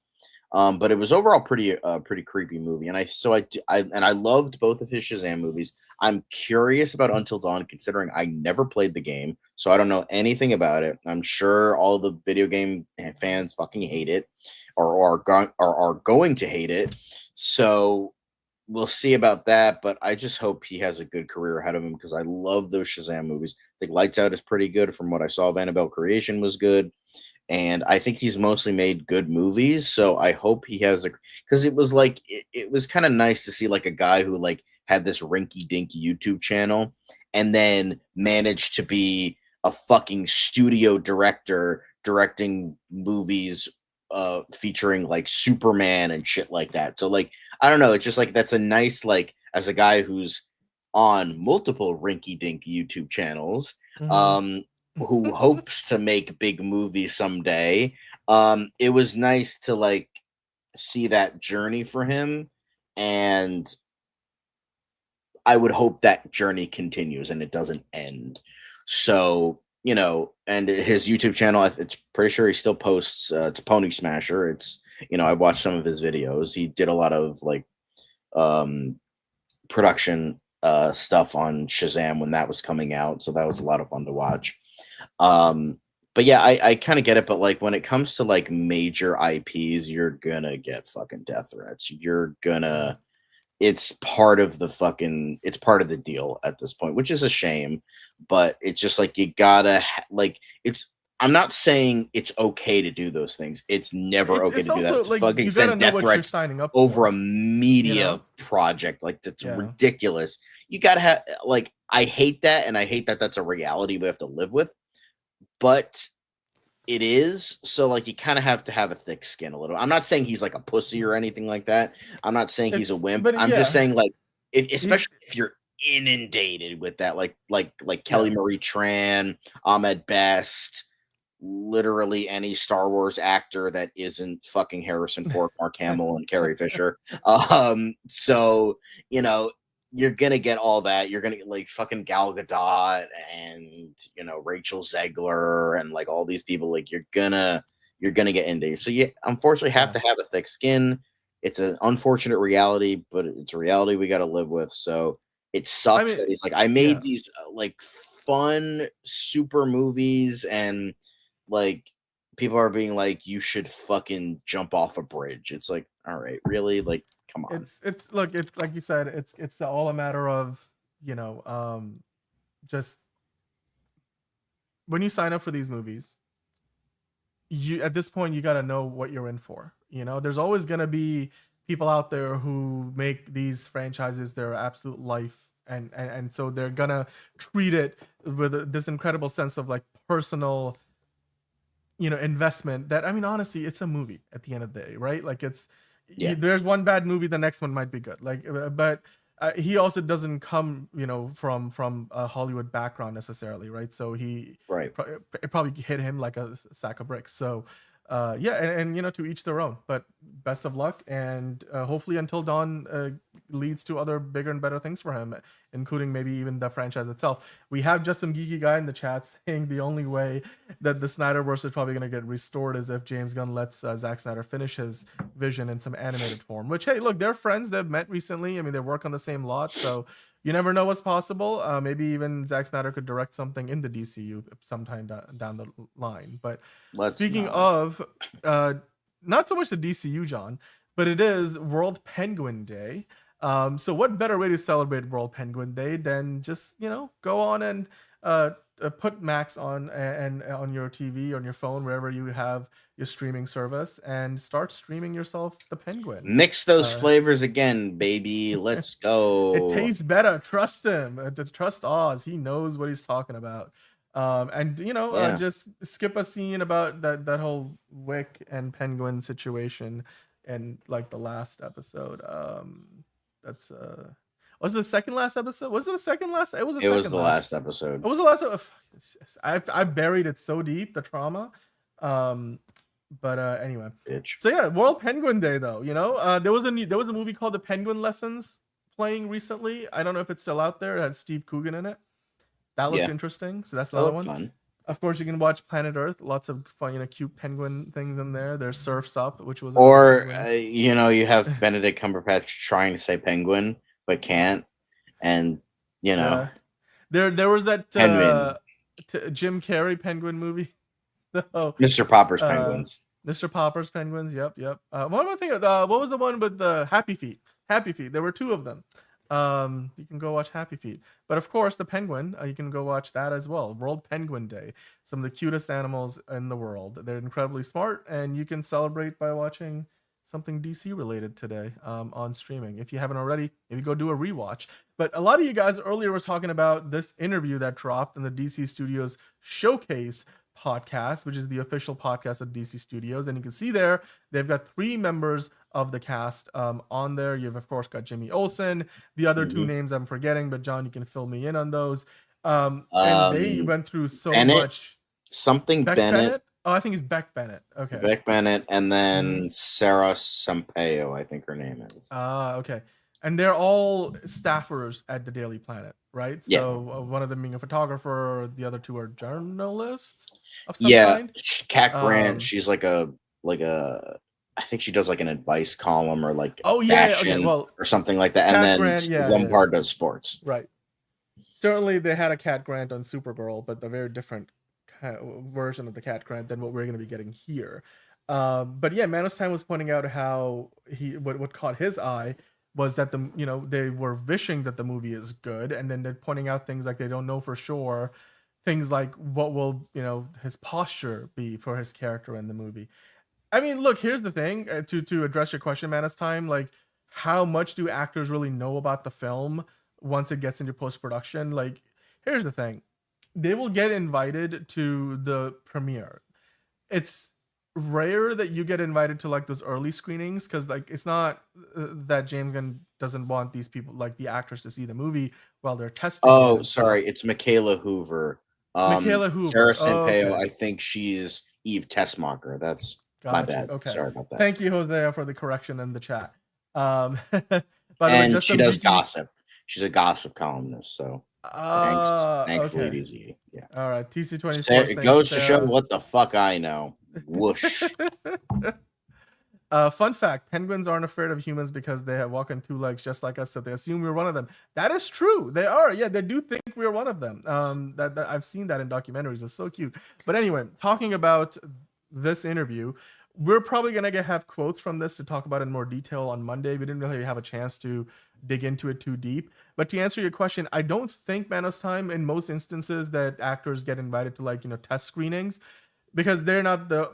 But it was overall pretty creepy movie, and I loved both of his Shazam movies. I'm curious about Until Dawn, considering I never played the game, so I don't know anything about it. I'm sure all the video game fans fucking hate it, or are going to hate it. So we'll see about that. But I just hope he has a good career ahead of him because I love those Shazam movies. I think Lights Out is pretty good. From what I saw of Annabelle Creation was good. And I think he's mostly made good movies, so I hope he has because it was like it was kind of nice to see like a guy who like had this rinky dinky YouTube channel and then managed to be a fucking studio director directing movies featuring like Superman and shit like that. So like I don't know, it's just like that's a nice like as a guy who's on multiple rinky dinky YouTube channels. Who hopes to make big movies someday. It was nice to like see that journey for him, and I would hope that journey continues and it doesn't end. So, and his YouTube channel, it's pretty sure he still posts. It's Pony Smasher. It's I watched some of his videos. He did a lot of like production stuff on Shazam when that was coming out, so that was a lot of fun to watch. But yeah, I kind of get it, but like when it comes to like major IPs, you're gonna get fucking death threats. It's part of the deal at this point, which is a shame, but it's just like you gotta I'm not saying it's okay to do those things. It's never okay to do that. Like, fucking you send death threats signing up over for, a media project. Like, that's ridiculous. You gotta have I hate that, and I hate that that's a reality we have to live with. But it is, so like you kind of have to have a thick skin a little. I'm not saying he's like a pussy or anything like that. I'm not saying he's a wimp. I'm just saying like, especially if you're inundated with that, like Kelly Marie Tran, Ahmed Best, literally any Star Wars actor that isn't fucking Harrison Ford, Mark Hamill, and Carrie Fisher. So you're gonna get all that. You're gonna get like fucking Gal Gadot and Rachel Zegler and like all these people. Like you're gonna get into. So you unfortunately have to have a thick skin. It's an unfortunate reality, but it's a reality we got to live with. So it sucks that he's like, I made these like fun super movies, and like people are being like, you should fucking jump off a bridge. It's like, all right, really? Like, come on. It's like you said, it's all a matter of just when you sign up for these movies, you at this point you got to know what you're in for. There's always gonna be people out there who make these franchises their absolute life, and so they're gonna treat it with this incredible sense of like personal investment. That, I mean, honestly, it's a movie at the end of the day, right? Like there's one bad movie, the next one might be good. Like, but he also doesn't come, from a Hollywood background necessarily, right? So he it probably hit him like a sack of bricks. So and to each their own. But best of luck, and hopefully Until Dawn leads to other bigger and better things for him, including maybe even the franchise itself. We have just some geeky guy in the chat saying the only way that the Snyderverse is probably going to get restored is if James Gunn lets Zack Snyder finish his vision in some animated form. Which, hey, look, they're friends. They've met recently. I mean, they work on the same lot, so you never know what's possible. Maybe even Zack Snyder could direct something in the DCU sometime down the line. But speaking of, not so much the DCU, John, but it is World Penguin Day. So what better way to celebrate World Penguin Day than just go on and put Max on and on your TV, on your phone, wherever you have your streaming service, and start streaming yourself the Penguin. Mix those flavors again, baby. Let's go. It tastes better. Trust him. Trust Oz. He knows what he's talking about. Just skip a scene about that whole Wick and Penguin situation, and like the last episode. That's was it the second last episode? Was it the second last? It was the last episode. It was the last. I buried it so deep, the trauma. But anyway. Bitch. So yeah, World Penguin Day though. There was a movie called The Penguin Lessons playing recently. I don't know if it's still out there. It had Steve Coogan in it. That looked interesting. So that's another one. Fun. Of course, you can watch Planet Earth. Lots of fun, cute penguin things in there. There's Surf's Up, which was another Or penguin. you have Benedict Cumberbatch trying to say penguin but can't, and Yeah, there was that penguin, Jim Carrey penguin movie. So, Mr. Popper's uh, penguins. Mr. Popper's penguins. Yep, yep. One more thing. What was the one with the Happy Feet? Happy Feet. There were two of them. You can go watch Happy Feet. But of course, the penguin. You can go watch that as well. World Penguin Day. Some of the cutest animals in the world. They're incredibly smart, and you can celebrate by watching something DC related today on streaming. If you haven't already, maybe go do a rewatch. But a lot of you guys earlier was talking about this interview that dropped in the DC Studios Showcase podcast, which is the official podcast of DC Studios. And you can see there, they've got 3 members of the cast on there. You've, of course, got Jimmy Olsen. The other 2 names I'm forgetting, but John, you can fill me in on those. And they went through so Bennett, much. Something Beck Bennett. Oh, I think it's Beck Bennett. Okay. Beck Bennett, and then Sarah Sampaio, I think her name is. Okay. And they're all staffers at the Daily Planet, right? Yeah. So one of them being a photographer, the other 2 are journalists of some Yeah, kind. Cat Grant. She's like a. I think she does like an advice column or like fashion well, or something like that. Cat And then Grant, Lombard does sports. Right. Certainly, they had a Cat Grant on Supergirl, but a very different version of the Cat Grant than what we're going to be getting here. But yeah, Manos Time was pointing out how what caught his eye was that they were wishing that the movie is good, and then they're pointing out things like they don't know for sure, things like what will his posture be for his character in the movie. I mean, look, here's the thing, to address your question, Manos Time, like how much do actors really know about the film once it gets into post-production? Like, here's the thing, they will get invited to the premiere. It's rare that you get invited to like those early screenings, because like it's not that James Gunn doesn't want these people, like the actors, to see the movie while they're testing. Oh, sorry, it's Michaela Hoover. Michaela Hoover. Sarah Sampaio, okay. I think she's Eve Tessmacher. That's Got my you. bad. Okay. Sorry about that. Thank you, Hosea, for the correction in the chat. By the way, just she does gossip. She's a gossip columnist, so thanks, okay. ladies. Yeah. All right, TC24. It goes to show what the fuck I know. Whoosh. Fun fact: penguins aren't afraid of humans because they walk on 2 legs just like us, so they assume we're one of them. That is true. They are. Yeah, they do think we're one of them. That I've seen that in documentaries. It's so cute. But anyway, talking about this interview, we're probably gonna have quotes from this to talk about in more detail on Monday. We didn't really have a chance to dig into it too deep. But to answer your question, I don't think, Manos Time, in most instances that actors get invited to test screenings, because they're not the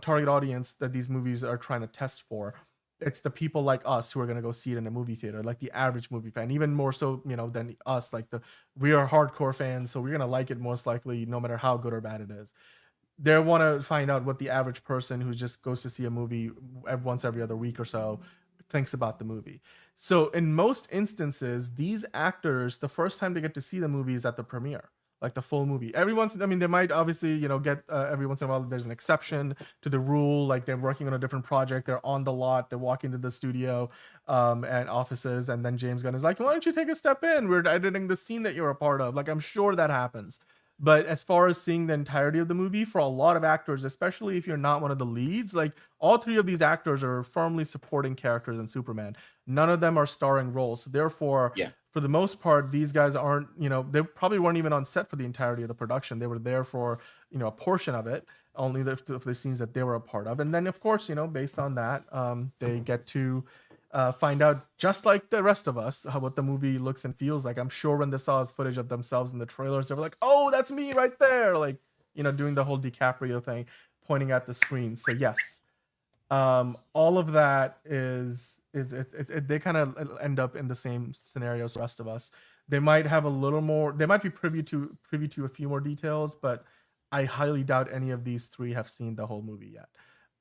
target audience that these movies are trying to test for. It's the people like us who are going to go see it in a movie theater, like the average movie fan, even more so than us. Like we are hardcore fans, so we're going to like it most likely no matter how good or bad it is. They want to find out what the average person who just goes to see a movie once every other week or so thinks about the movie. So in most instances, these actors, the first time they get to see the movie is at the premiere, like the full movie. They might obviously, get every once in a while, there's an exception to the rule. Like they're working on a different project, they're on the lot, they walk into the studio and offices, and then James Gunn is like, why don't you take a step in? We're editing the scene that you're a part of. Like, I'm sure that happens. But as far as seeing the entirety of the movie, for a lot of actors, especially if you're not one of the leads, like all 3 of these actors are firmly supporting characters in Superman. None of them are starring roles. So therefore, for the most part, these guys aren't, they probably weren't even on set for the entirety of the production. They were there for, a portion of it, only the scenes that they were a part of. And then, of course, based on that, they get to find out, just like the rest of us, what the movie looks and feels like. I'm sure when they saw footage of themselves in the trailers, they were like, oh, that's me right there. Like, doing the whole DiCaprio thing, pointing at the screen. So yes, all of that is they kind of end up in the same scenario as the rest of us. They might have a little more, they might be privy to a few more details, but I highly doubt any of these 3 have seen the whole movie yet.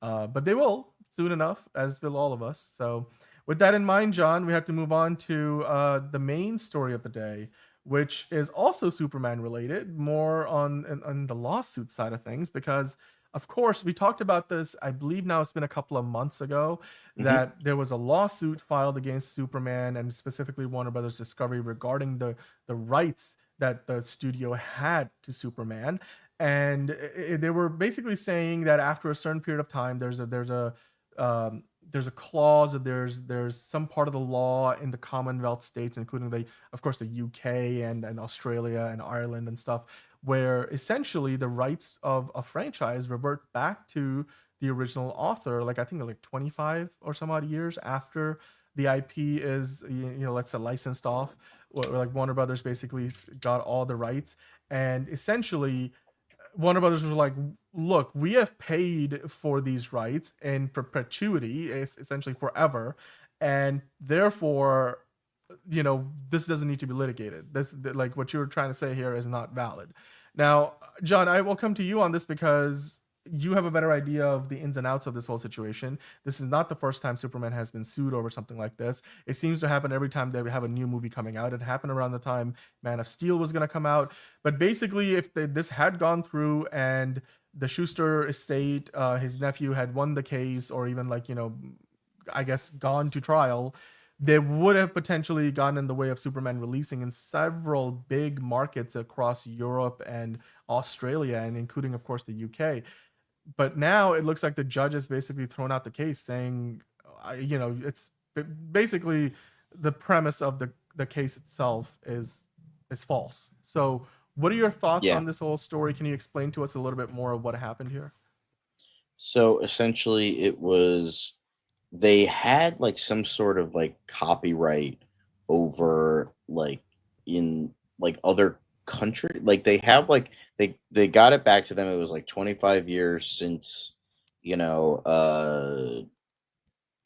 But they will soon enough, as will all of us. So with that in mind, John, we have to move on to the main story of the day, which is also Superman related, more on the lawsuit side of things, because of course we talked about this, I believe now it's been a couple of months ago, that there was a lawsuit filed against Superman and specifically Warner Brothers Discovery regarding the rights that the studio had to Superman. and they were basically saying that after a certain period of time, there's a clause that there's some part of the law in the Commonwealth states, including of course the UK and Australia and Ireland and stuff, where essentially the rights of a franchise revert back to the original author, like I think like 25 or some odd years after the IP is, let's say, licensed off, or like Warner Brothers basically got all the rights, and essentially Warner Brothers was like, look, we have paid for these rights in perpetuity, essentially forever, and therefore, this doesn't need to be litigated. Like what you're trying to say here is not valid. Now, John, I will come to you on this because you have a better idea of the ins and outs of this whole situation. This is not the first time Superman has been sued over something like this. It seems to happen every time they have a new movie coming out. It happened around the time Man of Steel was going to come out. But basically, if this had gone through and the Schuster estate, his nephew had won the case, or even I guess gone to trial, they would have potentially gotten in the way of Superman releasing in several big markets across Europe and Australia, and including, of course, the UK. But now it looks like the judge has basically thrown out the case, saying, it's basically the premise of the case itself is false. So, what are your thoughts on this whole story? Can you explain to us a little bit more of what happened here? So essentially, it was they had like some sort of like copyright over like in like other country, like they have like they got it back to them. It was like 25 years since Joe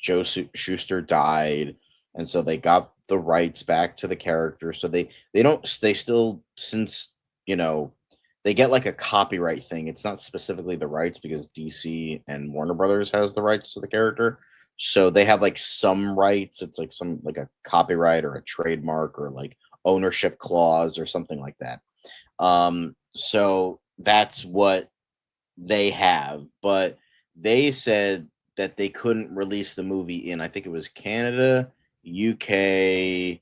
Schuster died, and so they got the rights back to the character. So they still, since they get like a copyright thing. It's not specifically the rights because DC and Warner Brothers has the rights to the character. So they have like some rights. It's like some like a copyright or a trademark or like ownership clause or something like that. So that's what they have. But they said that they couldn't release the movie in, I think it was Canada, UK,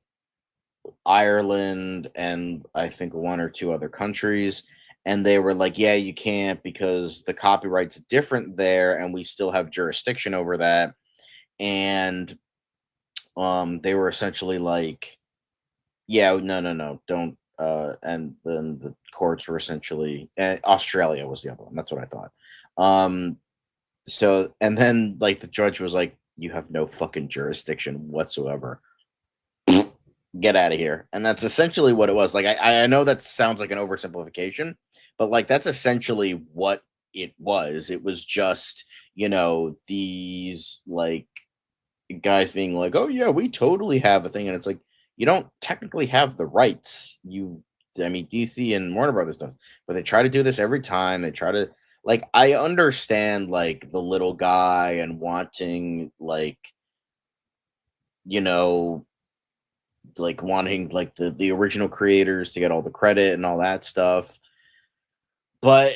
Ireland, and I think one or two other countries. And they were like, yeah, you can't because the copyright's different there and we still have jurisdiction over that. And they were essentially like, yeah, no, don't. And then the courts were essentially, Australia was the other one. That's what I thought. So, and then like the judge was like, you have no fucking jurisdiction whatsoever. Get out of here. And that's essentially what it was. Like, I know that sounds like an oversimplification, but like that's essentially what it was. It was just, these like guys being like, oh yeah, we totally have a thing. And it's like, you don't technically have the rights. DC and Warner Brothers does, but they try to do this every time. They try to, like, I understand like the little guy and wanting like, like wanting like the original creators to get all the credit and all that stuff. But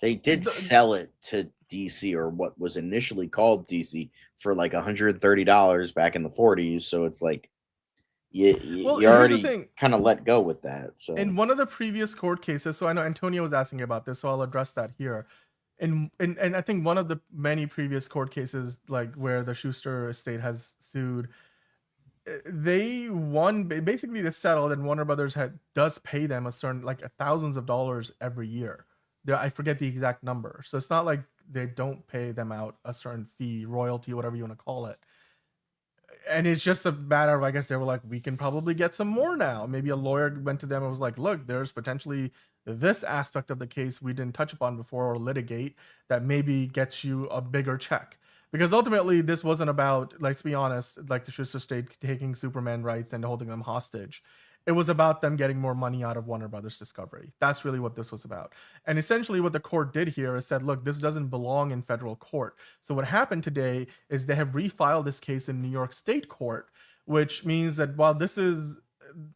they did sell it to DC, or what was initially called DC, for like $130 back in the 40s. So it's like you already kind of let go with that. So in one of the previous court cases, so I know Antonio was asking about this, so I'll address that here. And I think one of the many previous court cases, like where the Schuster estate has sued, they won. Basically, they settled, and Warner Brothers does pay them a certain like thousands of dollars every year. I forget the exact number, so it's not like they don't pay them out a certain fee, royalty, whatever you want to call it. And it's just a matter of, I guess they were like, we can probably get some more now. Maybe a lawyer went to them and was like, look, there's potentially this aspect of the case we didn't touch upon before or litigate that maybe gets you a bigger check. Because ultimately, this wasn't about, let's be honest, like the Schuster estate taking Superman rights and holding them hostage. It was about them getting more money out of Warner Brothers Discovery. That's really what this was about. And essentially what the court did here is said, look, this doesn't belong in federal court. So what happened today is they have refiled this case in New York State Court, which means that while this is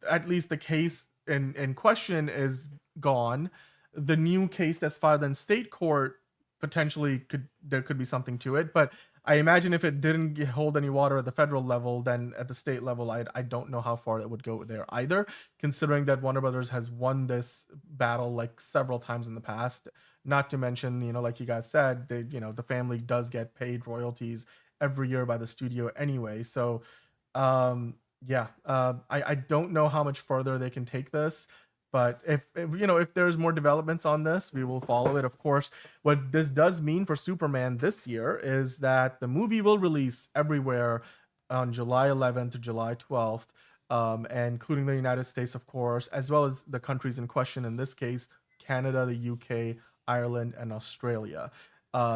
at least the case in question is gone, the new case that's filed in state court potentially there could be something to it. But I imagine if it didn't hold any water at the federal level, then at the state level, I don't know how far it would go there either, considering that Warner Brothers has won this battle like several times in the past. Not to mention, like you guys said, the family does get paid royalties every year by the studio anyway. So, yeah, I don't know how much further they can take this. But if there's more developments on this, we will follow it, of course. What this does mean for Superman this year is that the movie will release everywhere on July 11th to July 12th, and including the United States, of course, as well as the countries in question, in this case, Canada, the UK, Ireland, and Australia.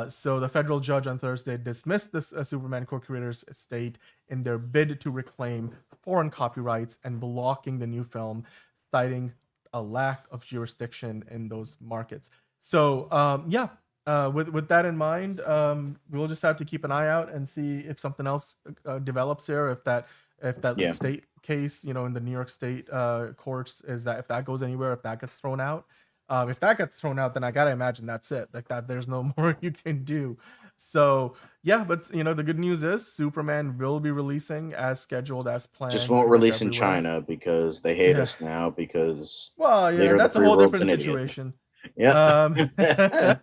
So the federal judge on Thursday dismissed this Superman co-creators estate in their bid to reclaim foreign copyrights and blocking the new film, citing a lack of jurisdiction in those markets. So yeah, with that in mind, we'll just have to keep an eye out and see if something else develops here. If that Yeah. state case, in the New York State courts, if that goes anywhere, if that gets thrown out. If that gets thrown out, then I gotta imagine that's it. Like that, there's no more you can do. So yeah, but the good news is Superman will be releasing as scheduled, as planned. Just won't pretty much release in everywhere. China because they hate Yeah. us now because Well, yeah, leader of the that's a free whole world's different an idiot. situation. Yeah.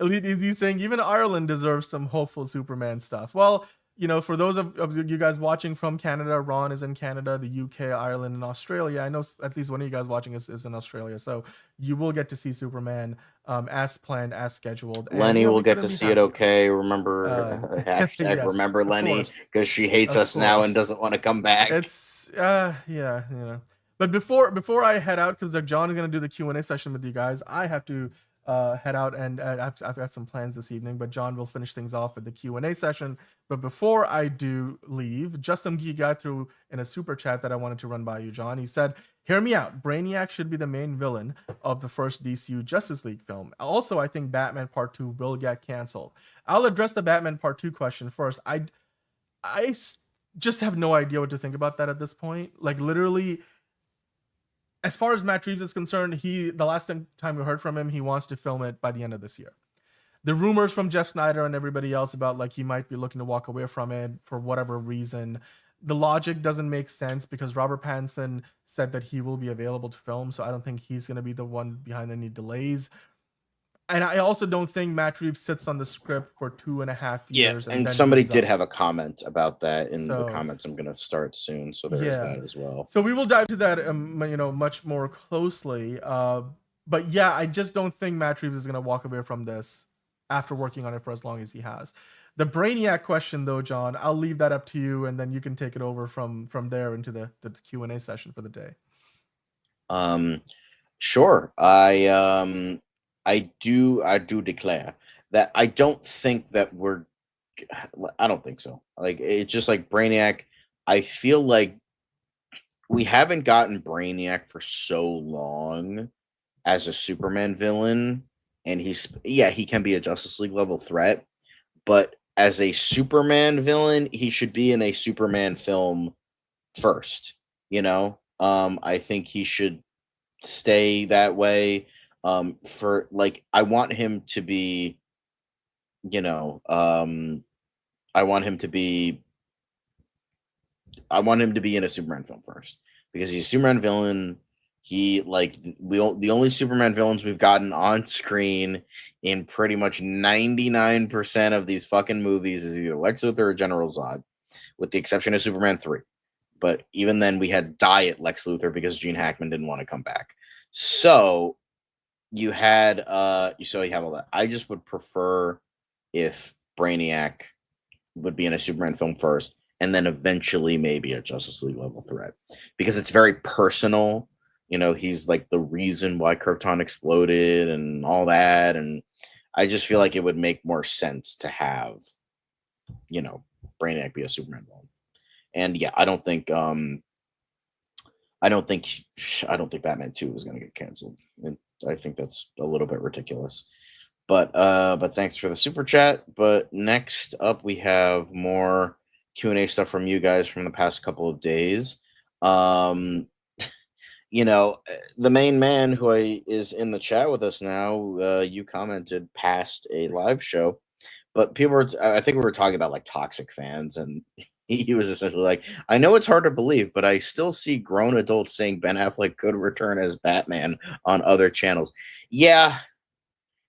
Elite is saying even Ireland deserves some hopeful Superman stuff. Well, for those of you guys watching from Canada, Ron is in Canada, the UK, Ireland, and Australia. I know at least one of you guys watching is in Australia, so you will get to see Superman as planned, as scheduled. And, Lenny will we get couldn't to be see it happier. okay. Remember hashtag Yes, remember of Lenny course. because she hates Of us now and course. doesn't want to come back. It's yeah, But before I head out, because John is gonna do the Q&A session with you guys, I have to head out, and I've got some plans this evening. But John will finish things off with the Q&A session. But before I do leave, just some geek guy threw in a super chat that I wanted to run by you, John. He said, "Hear me out. Brainiac should be the main villain of the first DCU Justice League film. Also, I think Batman Part 2 will get canceled." I'll address the Batman Part 2 question first. Just have no idea what to think about that at this point. Like literally, as far as Matt Reeves is concerned, the last time we heard from him, he wants to film it by the end of this year. The rumors from Jeff Snyder and everybody else about like he might be looking to walk away from it for whatever reason, the logic doesn't make sense because Robert Pattinson said that he will be available to film, so I don't think he's going to be the one behind any delays. And I also don't think Matt Reeves sits on the script for 2.5 years. And then somebody gives did up. have a comment about that in the So- comments I'm going to start soon. So there is that as well. So we will dive to that, much more closely. But yeah, I just don't think Matt Reeves is going to walk away from this after working on it for as long as he has. The Brainiac question, though, John, I'll leave that up to you, and then you can take it over from there into the Q&A session for the day. Sure. I do declare that I don't think that I don't think so. Like it's just like Brainiac. I feel like we haven't gotten Brainiac for so long as a Superman villain, and he can be a Justice League level threat, but as a Superman villain, he should be in a Superman film first. I think he should stay that way. For like, I want him to be, I want him to be in a Superman film first because he's a Superman villain. He the only Superman villains we've gotten on screen in pretty much 99% of these fucking movies is either Lex Luthor or General Zod, with the exception of Superman 3. But even then, we had Diet Lex Luthor because Gene Hackman didn't want to come back. So you have all that. I just would prefer if Brainiac would be in a Superman film first, and then eventually maybe a Justice League level threat, because it's very personal. He's like the reason why Krypton exploded and all that, and I just feel like it would make more sense to have, Brainiac be a Superman villain. And yeah, I don't think Batman 2 is going to get canceled. And I think that's a little bit ridiculous. But thanks for the super chat. But next up, we have more Q&A stuff from you guys from the past couple of days. The main man who is in the chat with us now, you commented past a live show But people were, I think we were talking about like toxic fans, and he was essentially like, I know it's hard to believe, but I still see grown adults saying Ben Affleck could return as Batman on other channels. Yeah,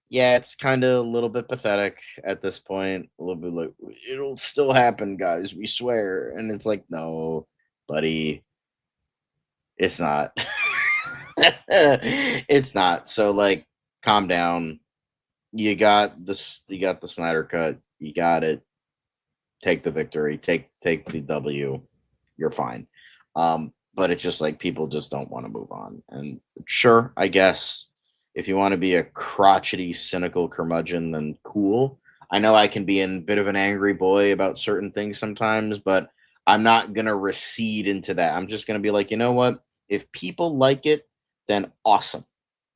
yeah, it's kind of a little bit pathetic at this point. A little bit like, it'll still happen, guys, we swear. And it's like, no, buddy, it's not. It's not. So like, calm down. You got this. You got the Snyder cut. You got it. Take the victory. Take the W. You're fine. But it's just like people just don't want to move on. And sure, I guess if you want to be a crotchety, cynical curmudgeon, then cool. I know I can be a bit of an angry boy about certain things sometimes, but I'm not gonna recede into that. I'm just gonna be like, you know what? If people like it, then awesome.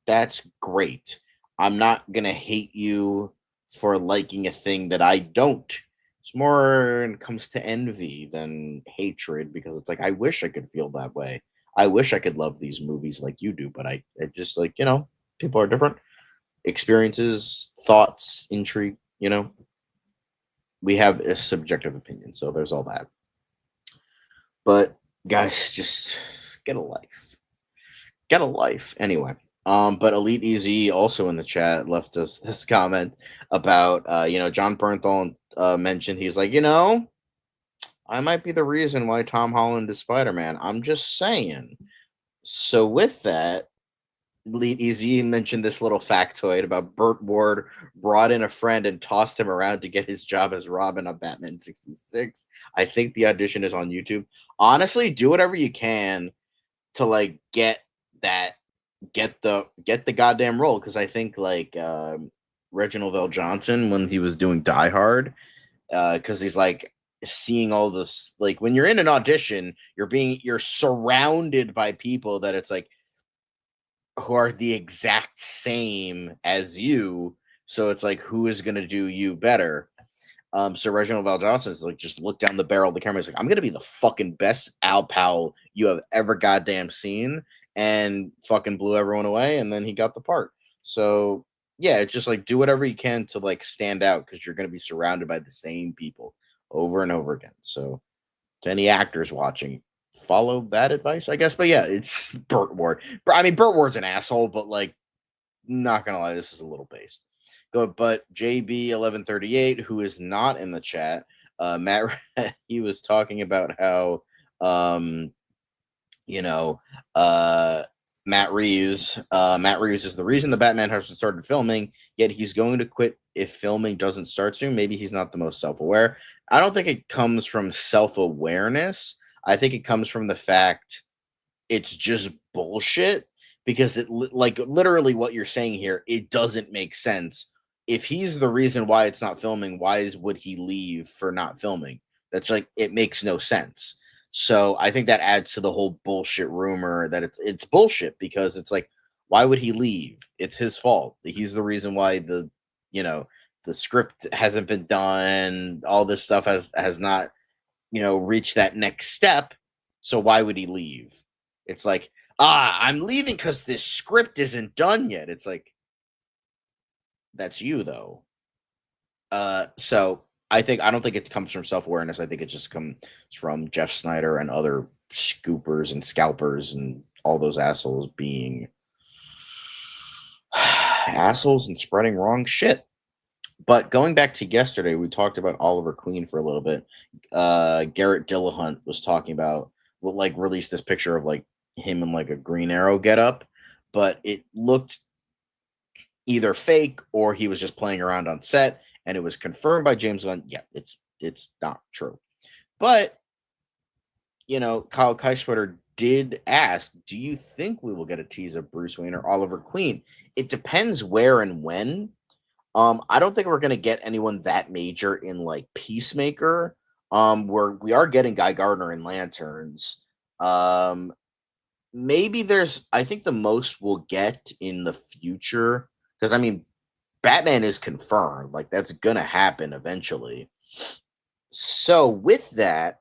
That's great. I'm not gonna hate you for liking a thing that I don't. It's more when it comes to envy than hatred, because it's like I wish I could feel that way. I wish I could love these movies like you do, but I just like, people are different. Experiences, thoughts, intrigue, we have a subjective opinion, so there's all that. But guys, just get a life. Get a life. Anyway. But Elite EZ also in the chat left us this comment about John Bernthal mentioned, he's like, I might be the reason why Tom Holland is Spider-Man. I'm just saying. So with that, Elite EZ mentioned this little factoid about Burt Ward brought in a friend and tossed him around to get his job as Robin on Batman 66. I think the audition is on YouTube. Honestly, do whatever you can to like get the goddamn role, because I think like Reginald Vell Johnson, when he was doing Die Hard, because he's like seeing all this, like when you're in an audition, you're surrounded by people that it's like who are the exact same as you, so it's like who is going to do you better. So Reginald Val Johnson is like, just look down the barrel of the camera. He's like, I'm gonna be the fucking best Al Powell you have ever goddamn seen, and fucking blew everyone away, and then he got the part. So yeah, it's just like do whatever you can to like stand out, because you're gonna be surrounded by the same people over and over again. So to any actors watching, follow that advice, I guess. But yeah, it's Burt Ward. I mean, Burt Ward's an asshole, but like, not gonna lie, this is a little based. But JB1138, who is not in the chat, Matt, he was talking about how, Matt Reeves is the reason the Batman has started filming, yet he's going to quit if filming doesn't start soon. Maybe he's not the most self-aware. I don't think it comes from self-awareness. I think it comes from the fact it's just bullshit, because it like literally what you're saying here, it doesn't make sense. If he's the reason why it's not filming, would he leave for not filming? That's like, it makes no sense. So I think that adds to the whole bullshit rumor that it's bullshit, because it's like, why would he leave? It's his fault. He's the reason why the script hasn't been done. All this stuff has not, reached that next step. So why would he leave? It's like, I'm leaving because this script isn't done yet. It's like, that's you though. So I don't think it comes from self-awareness. I think it just comes from Jeff Snyder and other scoopers and scalpers and all those assholes being assholes and spreading wrong shit. But going back to yesterday, we talked about Oliver Queen for a little bit. Garrett Dillahunt was talking about, released this picture of like him in like a Green Arrow getup, but it looked either fake or he was just playing around on set, and it was confirmed by James Gunn. Yeah, it's not true. But Kyle Keiswetter did ask, do you think we will get a tease of Bruce Wayne or Oliver Queen? It depends where and when. I don't think we're gonna get anyone that major in like Peacemaker. Where we are getting Guy Gardner in Lanterns. Maybe I think the most we'll get in the future, because I mean, Batman is confirmed. Like, that's gonna happen eventually. So with that,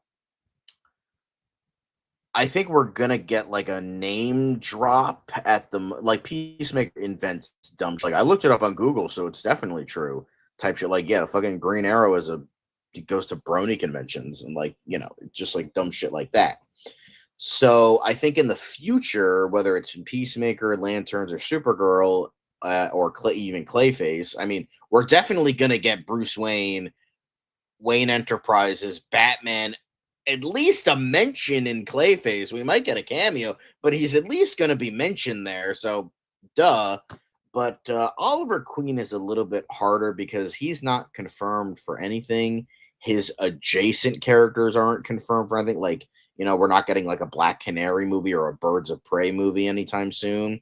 I think we're gonna get like a name drop at the like Peacemaker invents dumb. Like, I looked it up on Google, so it's definitely true. type shit. Like, yeah, fucking Green Arrow goes to brony conventions and like, you know, just like dumb shit like that. So I think in the future, whether it's in Peacemaker, Lanterns, or Supergirl, or even Clayface, I mean, we're definitely gonna get Bruce Wayne, Wayne Enterprises, Batman, at least a mention in Clayface. We might get a cameo, but he's at least gonna be mentioned there. So, duh. But Oliver Queen is a little bit harder because he's not confirmed for anything. His adjacent characters aren't confirmed for anything. Like, you know, we're not getting like a Black Canary movie or a Birds of Prey movie anytime soon.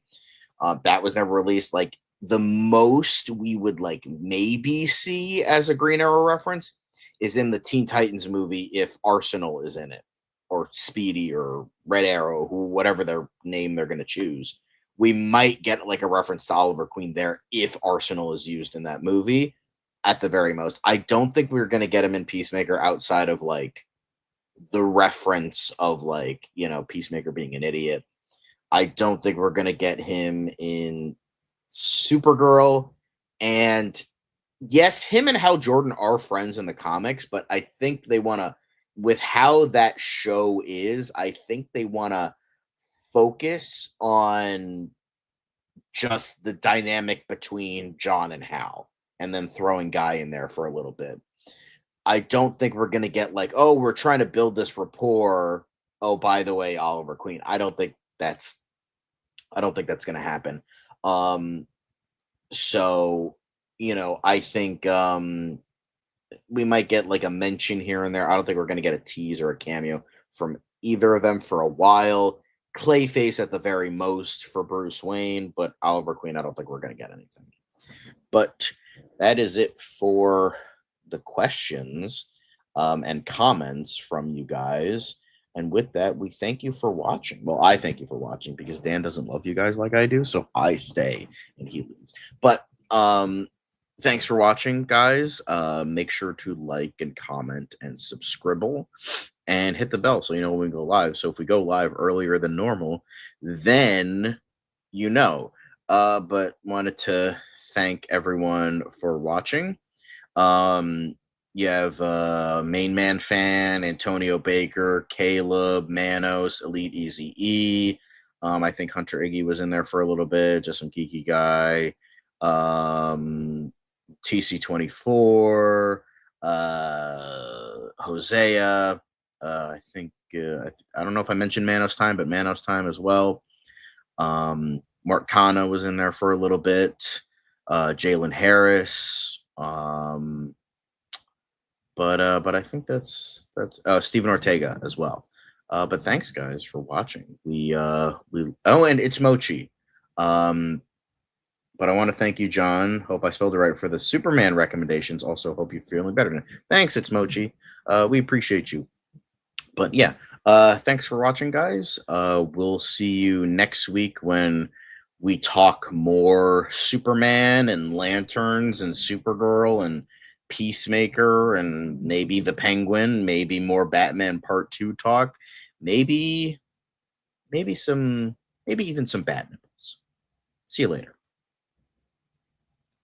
That was never released. Like, the most we would like maybe see as a Green Arrow reference is in the Teen Titans movie if Arsenal is in it, or Speedy, or Red Arrow, whatever their name they're going to choose. We might get like a reference to Oliver Queen there if Arsenal is used in that movie at the very most. I don't think we're going to get him in Peacemaker outside of like the reference of like, you know, Peacemaker being an idiot. I don't think we're going to get him in Supergirl. And yes, him and Hal Jordan are friends in the comics, but I think they want to, with how that show is, I think they want to focus on just the dynamic between John and Hal, and then throwing Guy in there for a little bit. I don't think we're going to get like, oh, we're trying to build this rapport. Oh, by the way, Oliver Queen. I don't think that's going to happen. So, you know, I think we might get like a mention here and there. I don't think we're going to get a tease or a cameo from either of them for a while. Clayface at the very most for Bruce Wayne, but Oliver Queen, I don't think we're going to get anything. But that is it for the questions and comments from you guys. And with that, we thank you for watching. Well, I thank you for watching because Dan doesn't love you guys like I do, so I stay and he leaves. But thanks for watching, guys. Make sure to like and comment and subscribe and hit the bell so you know when we go live. So if we go live earlier than normal, then you know. But wanted to thank everyone for watching. You have Main Man Fan, Antonio Baker, Caleb, Manos, Elite Easy E. I think Hunter Iggy was in there for a little bit, just some geeky guy. TC24, Hosea. I think I don't know if I mentioned Manos Time, but Manos Time as well. Mark Kana was in there for a little bit. Jalen Harris. But I think that's Stephen Ortega as well. But thanks guys for watching. We and it's Mochi. But I want to thank you, John. Hope I spelled it right for the Superman recommendations. Also, hope you're feeling better. Thanks, it's Mochi. We appreciate you. But yeah, thanks for watching, guys. We'll see you next week when we talk more Superman and Lanterns and Supergirl and Peacemaker and maybe the Penguin, maybe more Batman Part 2 talk, maybe even some Bat nipples. See you later.